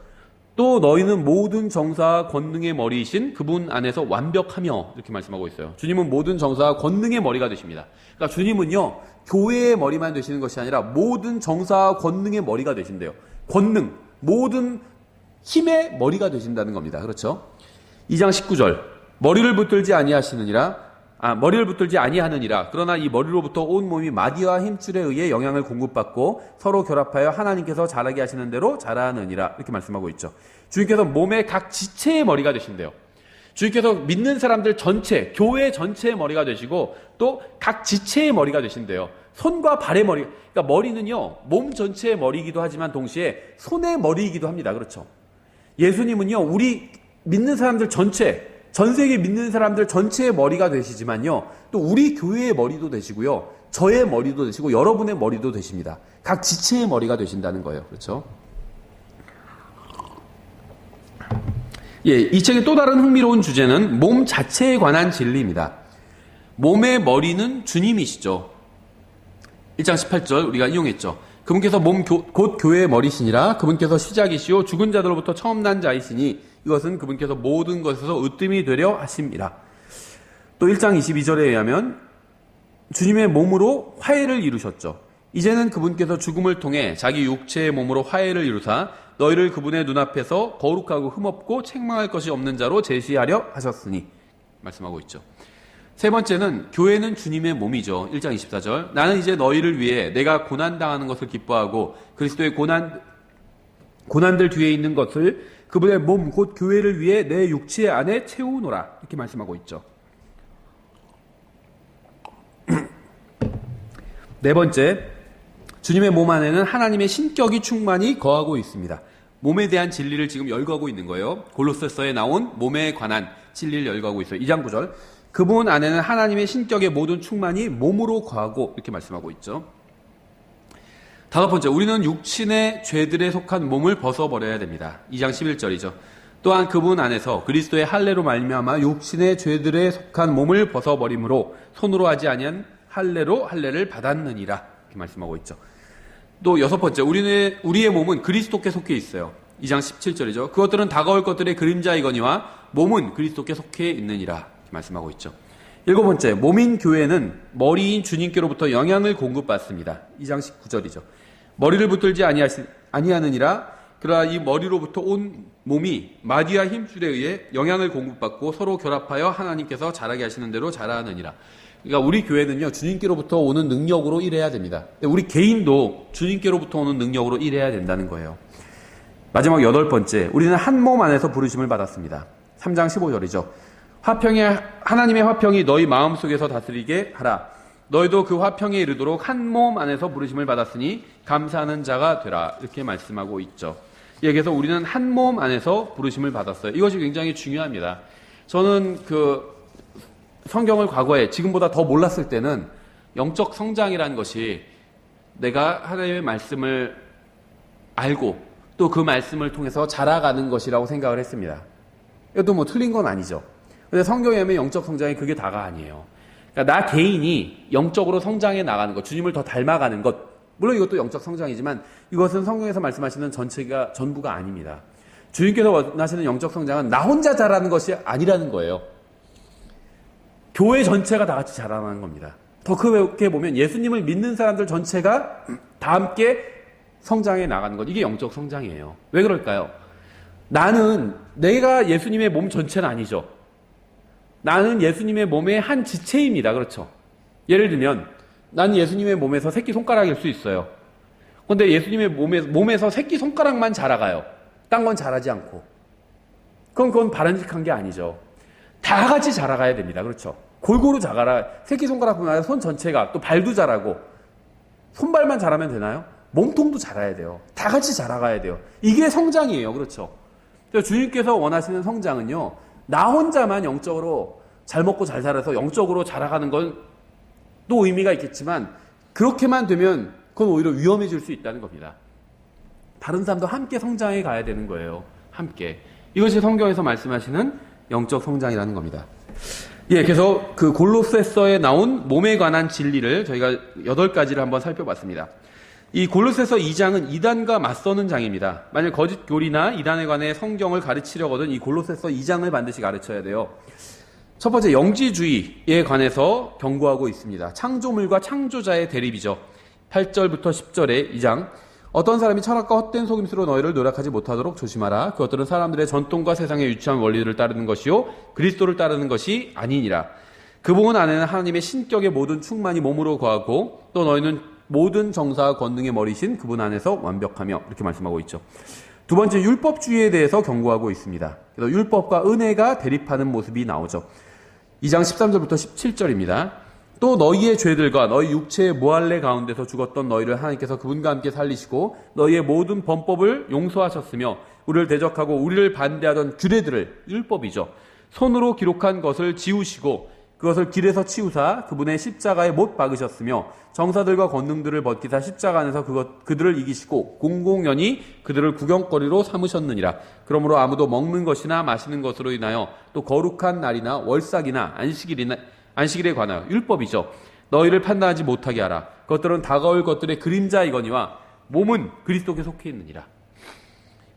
또 너희는 모든 정사와 권능의 머리이신 그분 안에서 완벽하며 이렇게 말씀하고 있어요. 주님은 모든 정사와 권능의 머리가 되십니다. 그러니까 주님은요. 교회의 머리만 되시는 것이 아니라 모든 정사와 권능의 머리가 되신대요. 권능, 모든 힘의 머리가 되신다는 겁니다. 그렇죠? 2장 19절. 머리를 붙들지 아니하느니라. 그러나 이 머리로부터 온 몸이 마디와 힘줄에 의해 영향을 공급받고 서로 결합하여 하나님께서 자라게 하시는 대로 자라느니라. 이렇게 말씀하고 있죠. 주님께서 몸의 각 지체의 머리가 되신대요. 주님께서 믿는 사람들 전체, 교회 전체의 머리가 되시고 또 각 지체의 머리가 되신대요. 손과 발의 머리. 그러니까 머리는요, 몸 전체의 머리이기도 하지만 동시에 손의 머리이기도 합니다. 그렇죠? 예수님은요, 우리 믿는 사람들 전체, 전 세계 믿는 사람들 전체의 머리가 되시지만요, 또 우리 교회의 머리도 되시고요, 저의 머리도 되시고 여러분의 머리도 되십니다. 각 지체의 머리가 되신다는 거예요. 그렇죠? 예, 이 책의 또 다른 흥미로운 주제는 몸 자체에 관한 진리입니다. 몸의 머리는 주님이시죠. 1장 18절 우리가 이용했죠. 그분께서 곧 교회의 머리시니라. 그분께서 시작이시오 죽은 자들로부터 처음 난 자이시니 이것은 그분께서 모든 것에서 으뜸이 되려 하심이라. 또 1장 22절에 의하면 주님의 몸으로 화해를 이루셨죠. 이제는 그분께서 죽음을 통해 자기 육체의 몸으로 화해를 이루사 너희를 그분의 눈앞에서 거룩하고 흠없고 책망할 것이 없는 자로 제시하려 하셨으니 말씀하고 있죠. 세 번째는 교회는 주님의 몸이죠. 1장 24절. 나는 이제 너희를 위해 내가 고난당하는 것을 기뻐하고 그리스도의 고난들 뒤에 있는 것을 그분의 몸 곧 교회를 위해 내 육체 안에 채우노라. 이렇게 말씀하고 있죠. 네 번째, 주님의 몸 안에는 하나님의 신격이 충만히 거하고 있습니다. 몸에 대한 진리를 지금 열거하고 있는 거예요. 골로새서에 나온 몸에 관한 진리를 열거하고 있어요. 2장 9절. 그분 안에는 하나님의 신격의 모든 충만이 몸으로 거하고 이렇게 말씀하고 있죠. 다섯 번째, 우리는 육신의 죄들에 속한 몸을 벗어버려야 됩니다. 2장 11절이죠. 또한 그분 안에서 그리스도의 할례로 말미암아 육신의 죄들에 속한 몸을 벗어버림으로 손으로 하지 아니한 할례로 할례를 받았느니라. 이렇게 말씀하고 있죠. 또 여섯 번째, 우리의 몸은 그리스도께 속해 있어요. 2장 17절이죠. 그것들은 다가올 것들의 그림자이거니와 몸은 그리스도께 속해 있느니라. 이렇게 말씀하고 있죠. 일곱 번째, 몸인 교회는 머리인 주님께로부터 영향을 공급받습니다. 2장 19절이죠. 머리를 붙들지 아니하느니라. 그러나 이 머리로부터 온 몸이 마디와 힘줄에 의해 영향을 공급받고 서로 결합하여 하나님께서 자라게 하시는 대로 자라느니라. 그러니까 우리 교회는요, 주님께로부터 오는 능력으로 일해야 됩니다. 우리 개인도 주님께로부터 오는 능력으로 일해야 된다는 거예요. 마지막 여덟 번째, 우리는 한 몸 안에서 부르심을 받았습니다. 3장 15절이죠. 하나님의 화평이 너희 마음속에서 다스리게 하라. 너희도 그 화평에 이르도록 한 몸 안에서 부르심을 받았으니 감사하는 자가 되라. 이렇게 말씀하고 있죠. 예, 그래서 우리는 한 몸 안에서 부르심을 받았어요. 이것이 굉장히 중요합니다. 저는 성경을 과거에 지금보다 더 몰랐을 때는 영적 성장이라는 것이 내가 하나님의 말씀을 알고 또 그 말씀을 통해서 자라가는 것이라고 생각을 했습니다. 이것도 뭐 틀린 건 아니죠. 근데 성경에 보면 영적 성장이 그게 다가 아니에요. 그러니까 나 개인이 영적으로 성장해 나가는 것, 주님을 더 닮아가는 것, 물론 이것도 영적 성장이지만 이것은 성경에서 말씀하시는 전부가 아닙니다. 주님께서 원하시는 영적 성장은 나 혼자 자라는 것이 아니라는 거예요. 교회 전체가 다 같이 자라나는 겁니다. 더 크게 보면 예수님을 믿는 사람들 전체가 다 함께 성장해 나가는 것, 이게 영적 성장이에요. 왜 그럴까요? 내가 예수님의 몸 전체는 아니죠. 나는 예수님의 몸의 한 지체입니다. 그렇죠? 예를 들면 나는 예수님의 몸에서 새끼손가락일 수 있어요. 그런데 예수님의 몸에서 새끼손가락만 자라가요. 딴 건 자라지 않고. 그건 바람직한 게 아니죠. 다 같이 자라가야 됩니다. 그렇죠? 골고루 자라라. 새끼손가락뿐만 아니라 손 전체가, 또 발도 자라고. 손발만 자라면 되나요? 몸통도 자라야 돼요. 다 같이 자라가야 돼요. 이게 성장이에요. 그렇죠? 주님께서 원하시는 성장은요, 나 혼자만 영적으로 잘 먹고 잘 살아서 영적으로 자라가는 건 또 의미가 있겠지만 그렇게만 되면 그건 오히려 위험해질 수 있다는 겁니다. 다른 사람도 함께 성장해 가야 되는 거예요. 함께. 이것이 성경에서 말씀하시는 영적 성장이라는 겁니다. 예, 그래서 그 골로새서에 나온 몸에 관한 진리를 저희가 8가지를 한번 살펴봤습니다. 이 골로새서 2장은 이단과 맞서는 장입니다. 만약 거짓 교리나 이단에 관해 성경을 가르치려거든 이 골로새서 2장을 반드시 가르쳐야 돼요. 첫 번째, 영지주의에 관해서 경고하고 있습니다. 창조물과 창조자의 대립이죠. 8절부터 10절에 2장. 어떤 사람이 철학과 헛된 속임수로 너희를 노력하지 못하도록 조심하라. 그것들은 사람들의 전통과 세상의 유치한 원리들을 따르는 것이요 그리스도를 따르는 것이 아니니라. 그 부분 안에는 하나님의 신격의 모든 충만이 몸으로 거하고 또 너희는 모든 정사와 권능의 머리신 그분 안에서 완벽하며 이렇게 말씀하고 있죠. 두 번째, 율법주의에 대해서 경고하고 있습니다. 그래서 율법과 은혜가 대립하는 모습이 나오죠. 2장 13절부터 17절입니다. 또 너희의 죄들과 너희 육체의 모할례 가운데서 죽었던 너희를 하나님께서 그분과 함께 살리시고 너희의 모든 범법을 용서하셨으며 우리를 대적하고 우리를 반대하던 규례들을, 율법이죠, 손으로 기록한 것을 지우시고 그것을 길에서 치우사 그분의 십자가에 못 박으셨으며 정사들과 권능들을 벗기사 십자가 안에서 그들을 이기시고 공공연히 그들을 구경거리로 삼으셨느니라. 그러므로 아무도 먹는 것이나 마시는 것으로 인하여 또 거룩한 날이나 월삭이나 안식일에 관하여, 율법이죠, 너희를 판단하지 못하게 하라. 그것들은 다가올 것들의 그림자이거니와 몸은 그리스도께 속해 있느니라.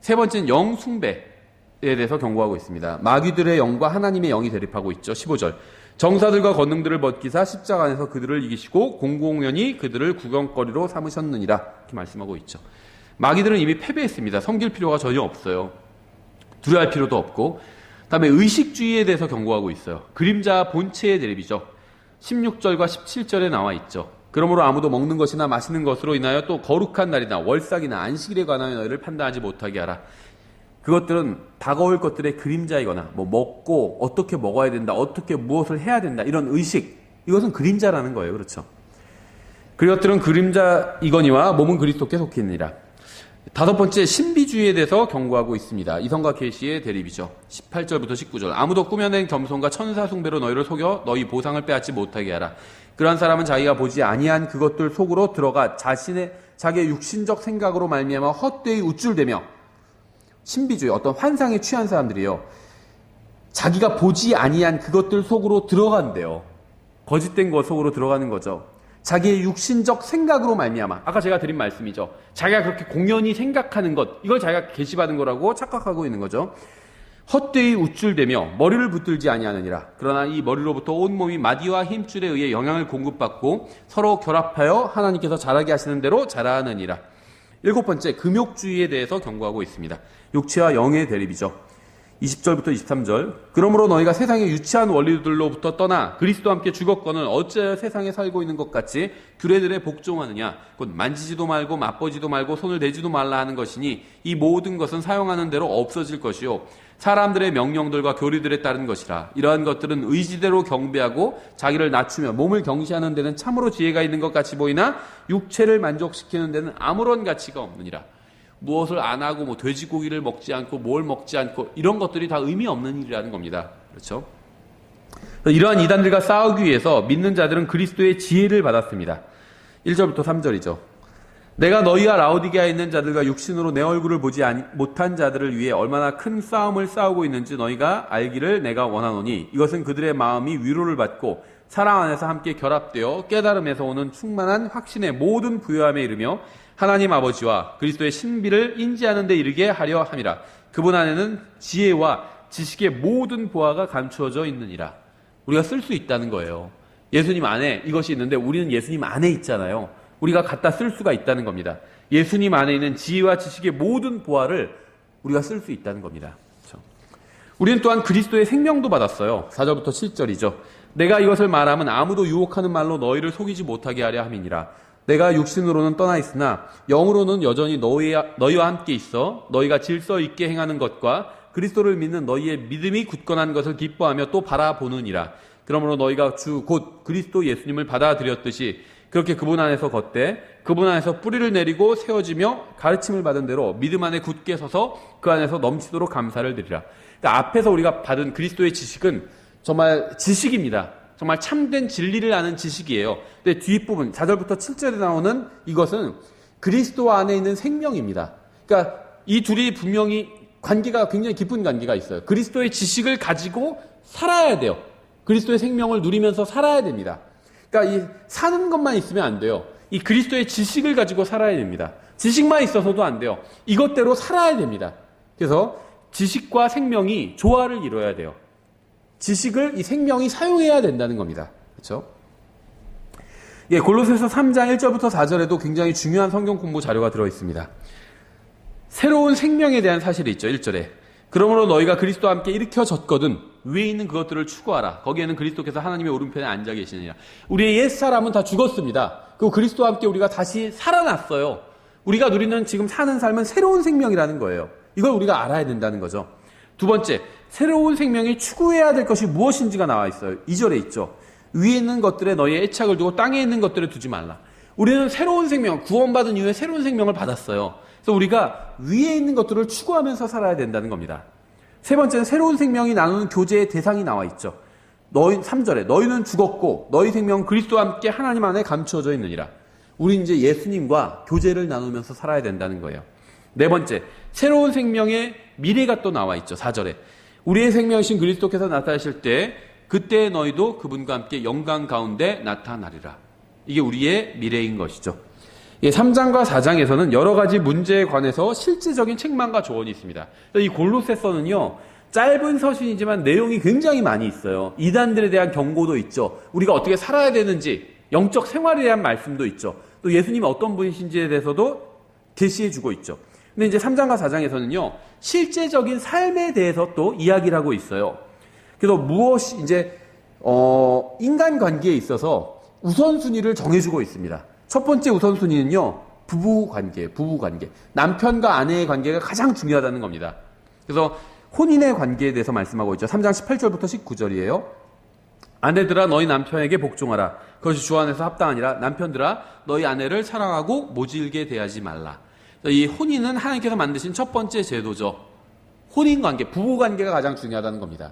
세 번째는 영 숭배에 대해서 경고하고 있습니다. 마귀들의 영과 하나님의 영이 대립하고 있죠. 15절. 정사들과 권능들을 벗기사 십자가 안에서 그들을 이기시고 공공연히 그들을 구경거리로 삼으셨느니라. 이렇게 말씀하고 있죠. 마귀들은 이미 패배했습니다. 섬길 필요가 전혀 없어요. 두려워할 필요도 없고. 다음에 의식주의에 대해서 경고하고 있어요. 그림자 본체의 대립이죠. 16절과 17절에 나와 있죠. 그러므로 아무도 먹는 것이나 마시는 것으로 인하여 또 거룩한 날이나 월삭이나 안식일에 관하여 너희를 판단하지 못하게 하라. 그것들은 다가올 것들의 그림자이거나 먹고 어떻게 먹어야 된다, 어떻게 무엇을 해야 된다, 이런 의식, 이것은 그림자라는 거예요. 그렇죠? 그것들은 그림자이거니와 몸은 그리스도께 속해 있느니라. 다섯 번째, 신비주의에 대해서 경고하고 있습니다. 이성과 계시의 대립이죠. 18절부터 19절. 아무도 꾸며낸 겸손과 천사 숭배로 너희를 속여 너희 보상을 빼앗지 못하게 하라. 그러한 사람은 자기가 보지 아니한 그것들 속으로 들어가 자기의 육신적 생각으로 말미암아 헛되이 우쭐대며, 신비주의, 어떤 환상에 취한 사람들이요, 자기가 보지 아니한 그것들 속으로 들어간대요. 거짓된 것 속으로 들어가는 거죠. 자기의 육신적 생각으로 말미암아, 아까 제가 드린 말씀이죠. 자기가 그렇게 공연히 생각하는 것, 이걸 자기가 계시받은 거라고 착각하고 있는 거죠. 헛되이 우쭐대며 머리를 붙들지 아니하느니라. 그러나 이 머리로부터 온몸이 마디와 힘줄에 의해 영향을 공급받고 서로 결합하여 하나님께서 자라게 하시는 대로 자라느니라. 일곱 번째, 금욕주의에 대해서 경고하고 있습니다. 육체와 영의 대립이죠. 20절부터 23절. 그러므로 너희가 세상의 유치한 원리들로부터 떠나 그리스도와 함께 죽었거늘 어찌하여 세상에 살고 있는 것 같이 규례들에 복종하느냐. 곧 만지지도 말고 맛보지도 말고 손을 대지도 말라 하는 것이니 이 모든 것은 사용하는 대로 없어질 것이요 사람들의 명령들과 교리들에 따른 것이라. 이러한 것들은 의지대로 경배하고 자기를 낮추며 몸을 경시하는 데는 참으로 지혜가 있는 것 같이 보이나 육체를 만족시키는 데는 아무런 가치가 없느니라. 무엇을 안 하고 돼지고기를 먹지 않고 뭘 먹지 않고 이런 것들이 다 의미 없는 일이라는 겁니다. 그렇죠? 이러한 이단들과 싸우기 위해서 믿는 자들은 그리스도의 지혜를 받았습니다. 1절부터 3절이죠. 내가 너희와 라오디게아에 있는 자들과 육신으로 내 얼굴을 보지 못한 자들을 위해 얼마나 큰 싸움을 싸우고 있는지 너희가 알기를 내가 원하노니 이것은 그들의 마음이 위로를 받고 사랑 안에서 함께 결합되어 깨달음에서 오는 충만한 확신의 모든 부요함에 이르며 하나님 아버지와 그리스도의 신비를 인지하는 데 이르게 하려 함이라. 그분 안에는 지혜와 지식의 모든 보화가 감추어져 있느니라. 우리가 쓸 수 있다는 거예요. 예수님 안에 이것이 있는데 우리는 예수님 안에 있잖아요. 우리가 갖다 쓸 수가 있다는 겁니다. 예수님 안에 있는 지혜와 지식의 모든 보화를 우리가 쓸 수 있다는 겁니다. 그렇죠? 우리는 또한 그리스도의 생명도 받았어요. 4절부터 7절이죠. 내가 이것을 말하면 아무도 유혹하는 말로 너희를 속이지 못하게 하려 함이니라. 내가 육신으로는 떠나 있으나 영으로는 여전히 너희와 함께 있어 너희가 질서 있게 행하는 것과 그리스도를 믿는 너희의 믿음이 굳건한 것을 기뻐하며 또 바라보느니라. 그러므로 너희가 주 곧 그리스도 예수님을 받아들였듯이 그렇게 그분 안에서 걷되 그분 안에서 뿌리를 내리고 세워지며 가르침을 받은 대로 믿음 안에 굳게 서서 그 안에서 넘치도록 감사를 드리라. 그러니까 앞에서 우리가 받은 그리스도의 지식은 정말 지식입니다. 정말 참된 진리를 아는 지식이에요. 근데 뒷부분 4절부터 7절에 나오는 이것은 그리스도 안에 있는 생명입니다. 그러니까 이 둘이 분명히 관계가 굉장히 깊은 관계가 있어요. 그리스도의 지식을 가지고 살아야 돼요. 그리스도의 생명을 누리면서 살아야 됩니다. 그러니까 이 사는 것만 있으면 안 돼요. 이 그리스도의 지식을 가지고 살아야 됩니다. 지식만 있어서도 안 돼요. 이것대로 살아야 됩니다. 그래서 지식과 생명이 조화를 이뤄야 돼요. 지식을 이 생명이 사용해야 된다는 겁니다. 그렇죠? 예, 골로새서 3장 1절부터 4절에도 굉장히 중요한 성경 공부 자료가 들어있습니다. 새로운 생명에 대한 사실이 있죠. 1절에. 그러므로 너희가 그리스도와 함께 일으켜졌거든 위에 있는 그것들을 추구하라. 거기에는 그리스도께서 하나님의 오른편에 앉아 계시느니라. 우리의 옛사람은 다 죽었습니다. 그리고 그리스도와 함께 우리가 다시 살아났어요. 우리가 누리는 지금 사는 삶은 새로운 생명이라는 거예요. 이걸 우리가 알아야 된다는 거죠. 두 번째, 새로운 생명이 추구해야 될 것이 무엇인지가 나와 있어요. 2절에 있죠. 위에 있는 것들에 너희의 애착을 두고 땅에 있는 것들을 두지 말라. 우리는 새로운 생명, 구원받은 이후에 새로운 생명을 받았어요. 그래서 우리가 위에 있는 것들을 추구하면서 살아야 된다는 겁니다. 세 번째는 새로운 생명이 나누는 교제의 대상이 나와 있죠. 3절에 너희는 죽었고 너희 생명은 그리스도와 함께 하나님 안에 감추어져 있느니라. 우리 이제 예수님과 교제를 나누면서 살아야 된다는 거예요. 네 번째, 새로운 생명의 미래가 또 나와 있죠. 4절에 우리의 생명이신 그리스도께서 나타나실 때 그때 너희도 그분과 함께 영광 가운데 나타나리라. 이게 우리의 미래인 것이죠. 3장과 4장에서는 여러 가지 문제에 관해서 실제적인 책망과 조언이 있습니다. 이 골로새서는요, 짧은 서신이지만 내용이 굉장히 많이 있어요. 이단들에 대한 경고도 있죠. 우리가 어떻게 살아야 되는지, 영적 생활에 대한 말씀도 있죠. 또 예수님이 어떤 분이신지에 대해서도 계시해주고 있죠. 근데 이제 3장과 4장에서는요, 실제적인 삶에 대해서 또 이야기를 하고 있어요. 그래서 무엇이 이제 인간관계에 있어서 우선순위를 정해주고 있습니다. 첫 번째 우선순위는요, 부부관계. 남편과 아내의 관계가 가장 중요하다는 겁니다. 그래서 혼인의 관계에 대해서 말씀하고 있죠. 3장 18절부터 19절이에요. 아내들아 너희 남편에게 복종하라. 그것이 주 안에서 합당하니라. 남편들아 너희 아내를 사랑하고 모질게 대하지 말라. 이 혼인은 하나님께서 만드신 첫 번째 제도죠. 혼인관계, 부부관계가 가장 중요하다는 겁니다.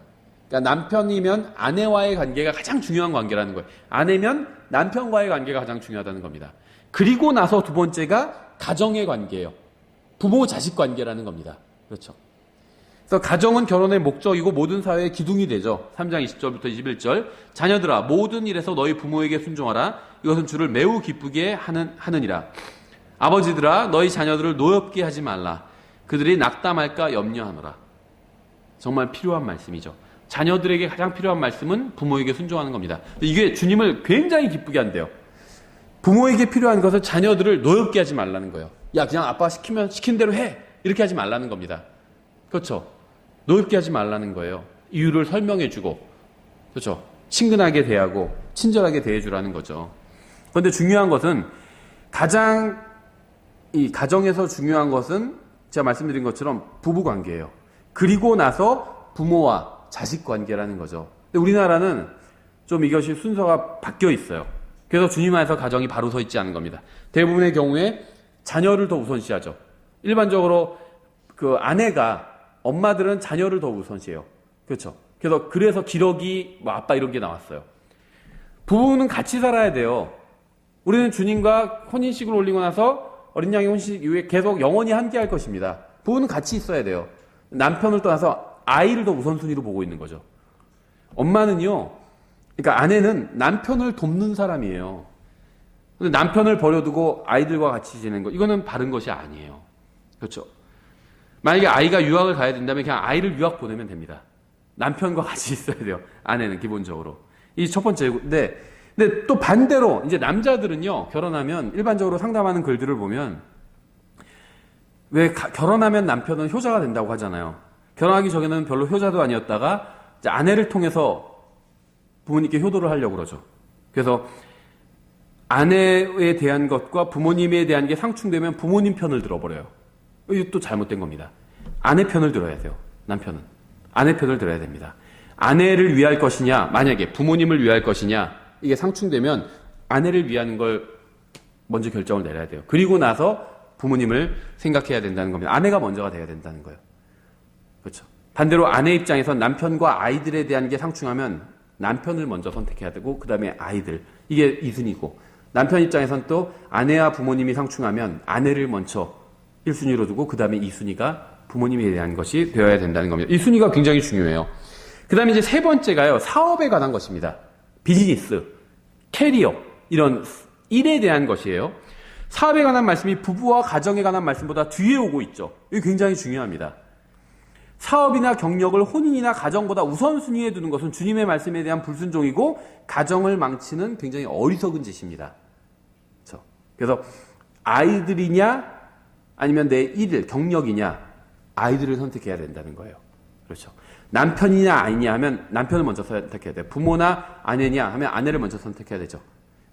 그러니까 남편이면 아내와의 관계가 가장 중요한 관계라는 거예요. 아내면 남편과의 관계가 가장 중요하다는 겁니다. 그리고 나서 두 번째가 가정의 관계예요. 부모 자식 관계라는 겁니다. 그렇죠. 그래서 가정은 결혼의 목적이고 모든 사회의 기둥이 되죠. 3장 20절부터 21절. 자녀들아 모든 일에서 너희 부모에게 순종하라. 이것은 주를 매우 기쁘게 하느니라. 아버지들아 너희 자녀들을 노엽게 하지 말라. 그들이 낙담할까 염려하노라. 정말 필요한 말씀이죠. 자녀들에게 가장 필요한 말씀은 부모에게 순종하는 겁니다. 이게 주님을 굉장히 기쁘게 한대요. 부모에게 필요한 것은 자녀들을 노엽게 하지 말라는 거예요. 야, 그냥 아빠 시킨 대로 해. 이렇게 하지 말라는 겁니다. 그렇죠. 노엽게 하지 말라는 거예요. 이유를 설명해주고, 그렇죠. 친근하게 대하고, 친절하게 대해주라는 거죠. 그런데 중요한 것은 이 가정에서 중요한 것은 제가 말씀드린 것처럼 부부 관계예요. 그리고 나서 부모와 자식 관계라는 거죠. 근데 우리나라는 좀 이것이 순서가 바뀌어 있어요. 그래서 주님 안에서 가정이 바로 서 있지 않은 겁니다. 대부분의 경우에 자녀를 더 우선시하죠. 일반적으로 그 엄마들은 자녀를 더 우선시해요. 그렇죠. 그래서 기러기, 아빠 이런 게 나왔어요. 부부는 같이 살아야 돼요. 우리는 주님과 혼인식을 올리고 나서 어린 양의 혼인식 이후에 계속 영원히 함께 할 것입니다. 부부는 같이 있어야 돼요. 남편을 떠나서 아이를 더 우선순위로 보고 있는 거죠. 엄마는요, 그러니까 아내는 남편을 돕는 사람이에요. 근데 남편을 버려두고 아이들과 같이 지내는 거, 이거는 바른 것이 아니에요. 그렇죠. 만약에 아이가 유학을 가야 된다면 그냥 아이를 유학 보내면 됩니다. 남편과 같이 있어야 돼요. 아내는 기본적으로. 이 첫 번째고. 근데 또 반대로 이제 남자들은요, 결혼하면 일반적으로 상담하는 글들을 보면 왜 결혼하면 남편은 효자가 된다고 하잖아요. 결혼하기 전에는 별로 효자도 아니었다가 이제 아내를 통해서 부모님께 효도를 하려고 그러죠. 그래서 아내에 대한 것과 부모님에 대한 게 상충되면 부모님 편을 들어버려요. 이것도 잘못된 겁니다. 아내 편을 들어야 돼요. 남편은. 아내 편을 들어야 됩니다. 아내를 위할 것이냐, 만약에 부모님을 위할 것이냐, 이게 상충되면 아내를 위하는 걸 먼저 결정을 내려야 돼요. 그리고 나서 부모님을 생각해야 된다는 겁니다. 아내가 먼저가 돼야 된다는 거예요. 그렇죠. 반대로 아내 입장에서 남편과 아이들에 대한 게 상충하면 남편을 먼저 선택해야 되고 그 다음에 아이들. 이게 2순위고 남편 입장에선 또 아내와 부모님이 상충하면 아내를 먼저 1순위로 두고 그 다음에 2순위가 부모님에 대한 것이 되어야 된다는 겁니다. 이 순위가 굉장히 중요해요. 그 다음에 이제 세 번째가요. 사업에 관한 것입니다. 비즈니스, 캐리어 이런 일에 대한 것이에요. 사업에 관한 말씀이 부부와 가정에 관한 말씀보다 뒤에 오고 있죠. 이게 굉장히 중요합니다. 사업이나 경력을 혼인이나 가정보다 우선순위에 두는 것은 주님의 말씀에 대한 불순종이고 가정을 망치는 굉장히 어리석은 짓입니다. 그래서 아이들이냐 아니면 내 일일, 경력이냐, 아이들을 선택해야 된다는 거예요. 그렇죠. 남편이냐 아니냐 하면 남편을 먼저 선택해야 돼요. 부모나 아내냐 하면 아내를 먼저 선택해야 되죠.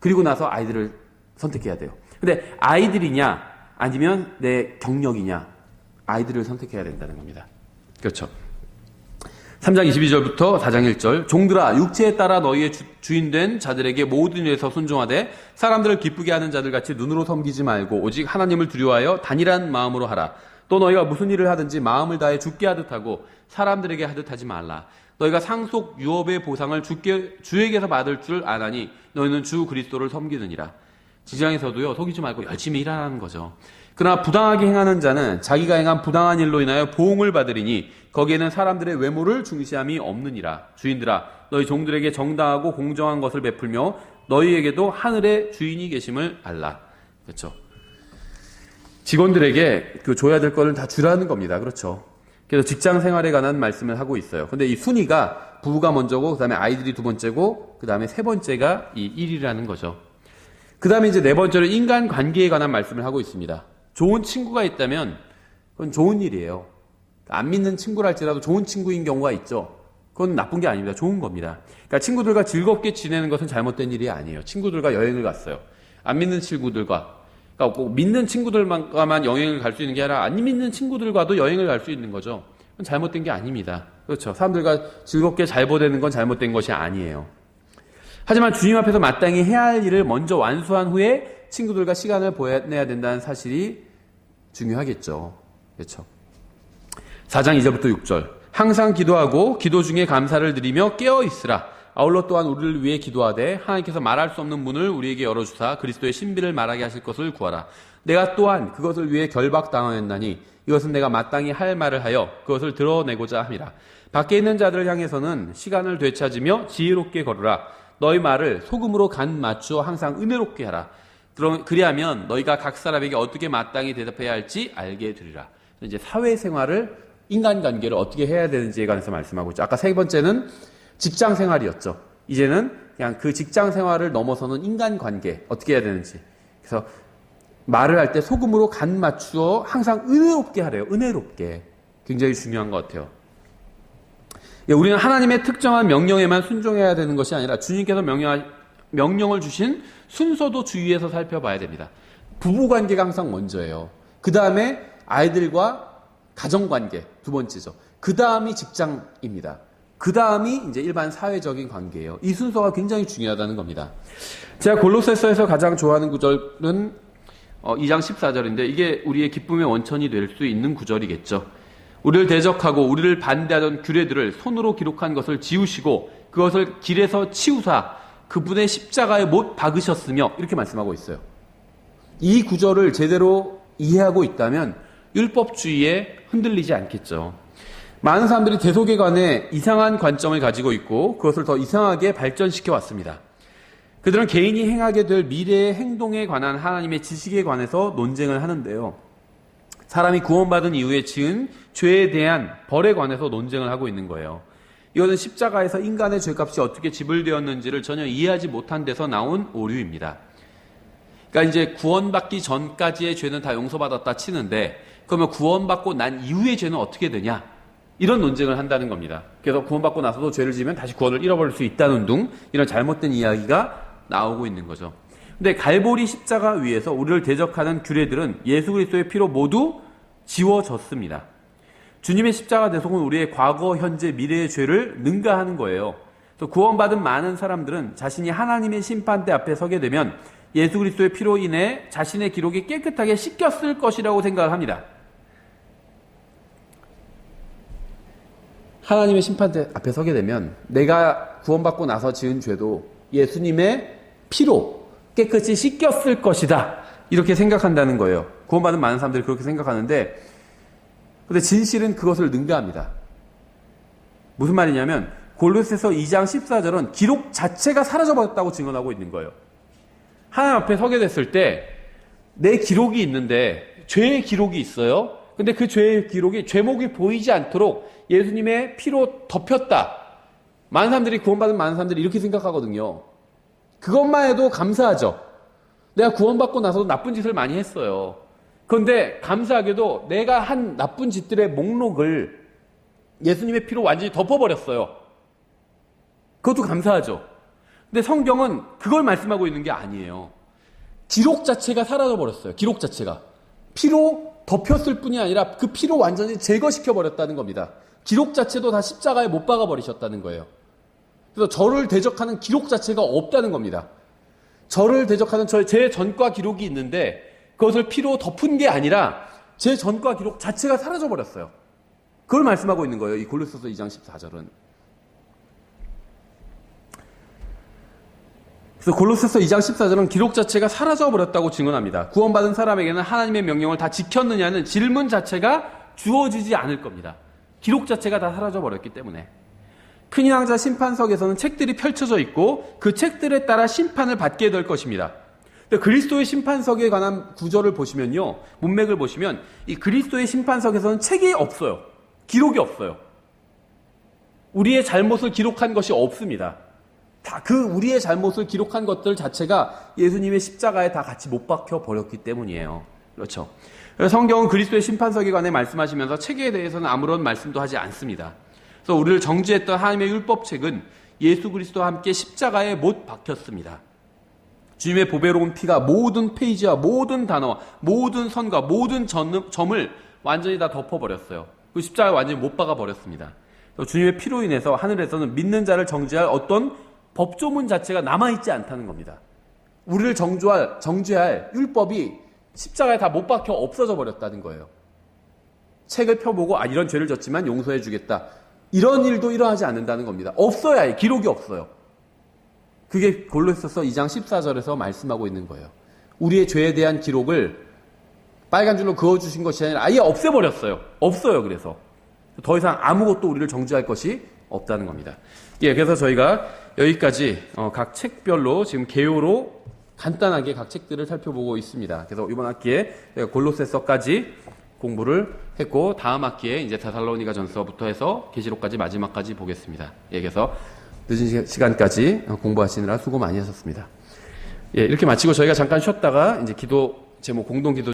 그리고 나서 아이들을 선택해야 돼요. 근데 아이들이냐 아니면 내 경력이냐, 아이들을 선택해야 된다는 겁니다. 그렇죠. 3장 22절부터 4장 1절 종들아 육체에 따라 너희의 주인된 자들에게 모든 일에서 순종하되 사람들을 기쁘게 하는 자들같이 눈으로 섬기지 말고 오직 하나님을 두려워하여 단일한 마음으로 하라. 또 너희가 무슨 일을 하든지 마음을 다해 주께 하듯 하고 사람들에게 하듯 하지 말라. 너희가 상속 유업의 보상을 주에게서 받을 줄 아나니 너희는 주 그리스도를 섬기느니라. 직장에서도요, 속이지 말고 열심히 일하라는 거죠. 그러나 부당하게 행하는 자는 자기가 행한 부당한 일로 인하여 보응을 받으리니 거기에는 사람들의 외모를 중시함이 없느니라. 주인들아 너희 종들에게 정당하고 공정한 것을 베풀며 너희에게도 하늘의 주인이 계심을 알라. 그렇죠. 직원들에게 줘야 될 거를 다 주라는 겁니다. 그렇죠. 그래서 직장 생활에 관한 말씀을 하고 있어요. 근데 이 순위가 부부가 먼저고 그다음에 아이들이 두 번째고 그다음에 세 번째가 이 일이라는 거죠. 그다음에 이제 네 번째로 인간 관계에 관한 말씀을 하고 있습니다. 좋은 친구가 있다면 그건 좋은 일이에요. 안 믿는 친구랄지라도 좋은 친구인 경우가 있죠. 그건 나쁜 게 아닙니다. 좋은 겁니다. 그러니까 친구들과 즐겁게 지내는 것은 잘못된 일이 아니에요. 친구들과 여행을 갔어요. 안 믿는 친구들과, 그러니까 꼭 믿는 친구들과만 여행을 갈 수 있는 게 아니라 안 믿는 친구들과도 여행을 갈 수 있는 거죠. 그건 잘못된 게 아닙니다. 그렇죠. 사람들과 즐겁게 잘 보내는 건 잘못된 것이 아니에요. 하지만 주님 앞에서 마땅히 해야 할 일을 먼저 완수한 후에 친구들과 시간을 보내야 된다는 사실이 중요하겠죠. 그렇죠. 4장 2절부터 6절 항상 기도하고 기도 중에 감사를 드리며 깨어 있으라. 아울러 또한 우리를 위해 기도하되 하나님께서 말할 수 없는 문을 우리에게 열어주사 그리스도의 신비를 말하게 하실 것을 구하라. 내가 또한 그것을 위해 결박당하였나니 이것은 내가 마땅히 할 말을 하여 그것을 드러내고자 함이라. 밖에 있는 자들을 향해서는 시간을 되찾으며 지혜롭게 걸으라. 너희 말을 소금으로 간 맞추어 항상 은혜롭게 하라. 그리하면 너희가 각 사람에게 어떻게 마땅히 대답해야 할지 알게 되리라. 이제 사회생활을, 인간관계를 어떻게 해야 되는지에 관해서 말씀하고 있죠. 아까 세 번째는 직장생활이었죠. 이제는 그냥 그 직장생활을 넘어서는 인간관계 어떻게 해야 되는지. 그래서 말을 할 때 소금으로 간 맞추어 항상 은혜롭게 하래요. 은혜롭게. 굉장히 중요한 것 같아요. 우리는 하나님의 특정한 명령에만 순종해야 되는 것이 아니라 주님께서 명령을 주신 순서도 주의해서 살펴봐야 됩니다. 부부관계가 항상 먼저예요. 그 다음에 아이들과 가정관계 두 번째죠. 그 다음이 직장입니다. 그 다음이 이제 일반 사회적인 관계예요. 이 순서가 굉장히 중요하다는 겁니다. 제가 골로새서에서 가장 좋아하는 구절은 2장 14절인데 이게 우리의 기쁨의 원천이 될 수 있는 구절이겠죠. 우리를 대적하고 우리를 반대하던 규례들을 손으로 기록한 것을 지우시고 그것을 길에서 치우사 그분의 십자가에 못 박으셨으며 이렇게 말씀하고 있어요. 이 구절을 제대로 이해하고 있다면 율법주의에 흔들리지 않겠죠. 많은 사람들이 대속에 관해 이상한 관점을 가지고 있고 그것을 더 이상하게 발전시켜 왔습니다. 그들은 개인이 행하게 될 미래의 행동에 관한 하나님의 지식에 관해서 논쟁을 하는데요. 사람이 구원받은 이후에 지은 죄에 대한 벌에 관해서 논쟁을 하고 있는 거예요. 이것은 십자가에서 인간의 죄값이 어떻게 지불되었는지를 전혀 이해하지 못한 데서 나온 오류입니다. 그러니까 이제 구원받기 전까지의 죄는 다 용서받았다 치는데 그러면 구원받고 난 이후의 죄는 어떻게 되냐? 이런 논쟁을 한다는 겁니다. 그래서 구원받고 나서도 죄를 지으면 다시 구원을 잃어버릴 수 있다는 둥 이런 잘못된 이야기가 나오고 있는 거죠. 근데 갈보리 십자가 위에서 우리를 대적하는 규례들은 예수 그리스도의 피로 모두 지워졌습니다. 주님의 십자가 대속은 우리의 과거, 현재, 미래의 죄를 능가하는 거예요. 그래서 구원받은 많은 사람들은 자신이 하나님의 심판대 앞에 서게 되면 예수 그리스도의 피로 인해 자신의 기록이 깨끗하게 씻겼을 것이라고 생각을 합니다. 하나님의 심판대 앞에 서게 되면 내가 구원받고 나서 지은 죄도 예수님의 피로 깨끗이 씻겼을 것이다. 이렇게 생각한다는 거예요. 구원받은 많은 사람들이 그렇게 생각하는데 근데 진실은 그것을 능가합니다. 무슨 말이냐면 골로새서 2장 14절은 기록 자체가 사라져버렸다고 증언하고 있는 거예요. 하나님 앞에 서게 됐을 때 내 기록이 있는데 죄의 기록이 있어요. 근데 그 죄의 기록이 죄목이 보이지 않도록 예수님의 피로 덮였다. 많은 사람들이 구원받은 많은 사람들이 이렇게 생각하거든요. 그것만 해도 감사하죠. 내가 구원받고 나서도 나쁜 짓을 많이 했어요. 그런데 감사하게도 내가 한 나쁜 짓들의 목록을 예수님의 피로 완전히 덮어버렸어요. 그것도 감사하죠. 근데 성경은 그걸 말씀하고 있는 게 아니에요. 기록 자체가 사라져버렸어요. 기록 자체가. 피로 덮였을 뿐이 아니라 그 피로 완전히 제거시켜버렸다는 겁니다. 기록 자체도 다 십자가에 못 박아버리셨다는 거예요. 그래서 저를 대적하는 기록 자체가 없다는 겁니다. 저를 대적하는 제 전과 기록이 있는데 그것을 피로 덮은 게 아니라 제 전과 기록 자체가 사라져버렸어요. 그걸 말씀하고 있는 거예요. 이 골로새서 2장 14절은. 그래서 골로새서 2장 14절은 기록 자체가 사라져버렸다고 증언합니다. 구원받은 사람에게는 하나님의 명령을 다 지켰느냐는 질문 자체가 주어지지 않을 겁니다. 기록 자체가 다 사라져버렸기 때문에. 큰인왕자 심판석에서는 책들이 펼쳐져 있고 그 책들에 따라 심판을 받게 될 것입니다. 그리스도의 심판석에 관한 구절을 보시면요. 문맥을 보시면 이 그리스도의 심판석에서는 책이 없어요. 기록이 없어요. 우리의 잘못을 기록한 것이 없습니다. 다 그 우리의 잘못을 기록한 것들 자체가 예수님의 십자가에 다 같이 못 박혀 버렸기 때문이에요. 그렇죠. 성경은 그리스도의 심판석에 관해 말씀하시면서 책에 대해서는 아무런 말씀도 하지 않습니다. 그래서 우리를 정죄했던 하나님의 율법책은 예수 그리스도와 함께 십자가에 못 박혔습니다. 주님의 보배로운 피가 모든 페이지와 모든 단어와 모든 선과 모든 점을 완전히 다 덮어버렸어요. 그 십자가에 완전히 못 박아버렸습니다. 주님의 피로 인해서 하늘에서는 믿는 자를 정죄할 어떤 법조문 자체가 남아있지 않다는 겁니다. 우리를 정죄할 율법이 십자가에 다 못 박혀 없어져 버렸다는 거예요. 책을 펴보고 이런 죄를 졌지만 용서해 주겠다. 이런 일도 일어나지 않는다는 겁니다. 없어야 해. 기록이 없어요. 그게 골로새서 2장 14절에서 말씀하고 있는 거예요. 우리의 죄에 대한 기록을 빨간 줄로 그어주신 것이 아니라 아예 없애버렸어요. 없어요. 그래서 더 이상 아무것도 우리를 정죄할 것이 없다는 겁니다. 예, 그래서 저희가 여기까지 각 책별로 지금 개요로 간단하게 각 책들을 살펴보고 있습니다. 그래서 이번 학기에 골로새서까지 공부를 했고 다음 학기에 이제 데살로니가전서부터 해서 계시록까지 마지막까지 보겠습니다. 예, 그래서 늦은 시간까지 공부하시느라 수고 많이 하셨습니다. 예, 이렇게 마치고 저희가 잠깐 쉬었다가 이제 기도 제목 공동 기도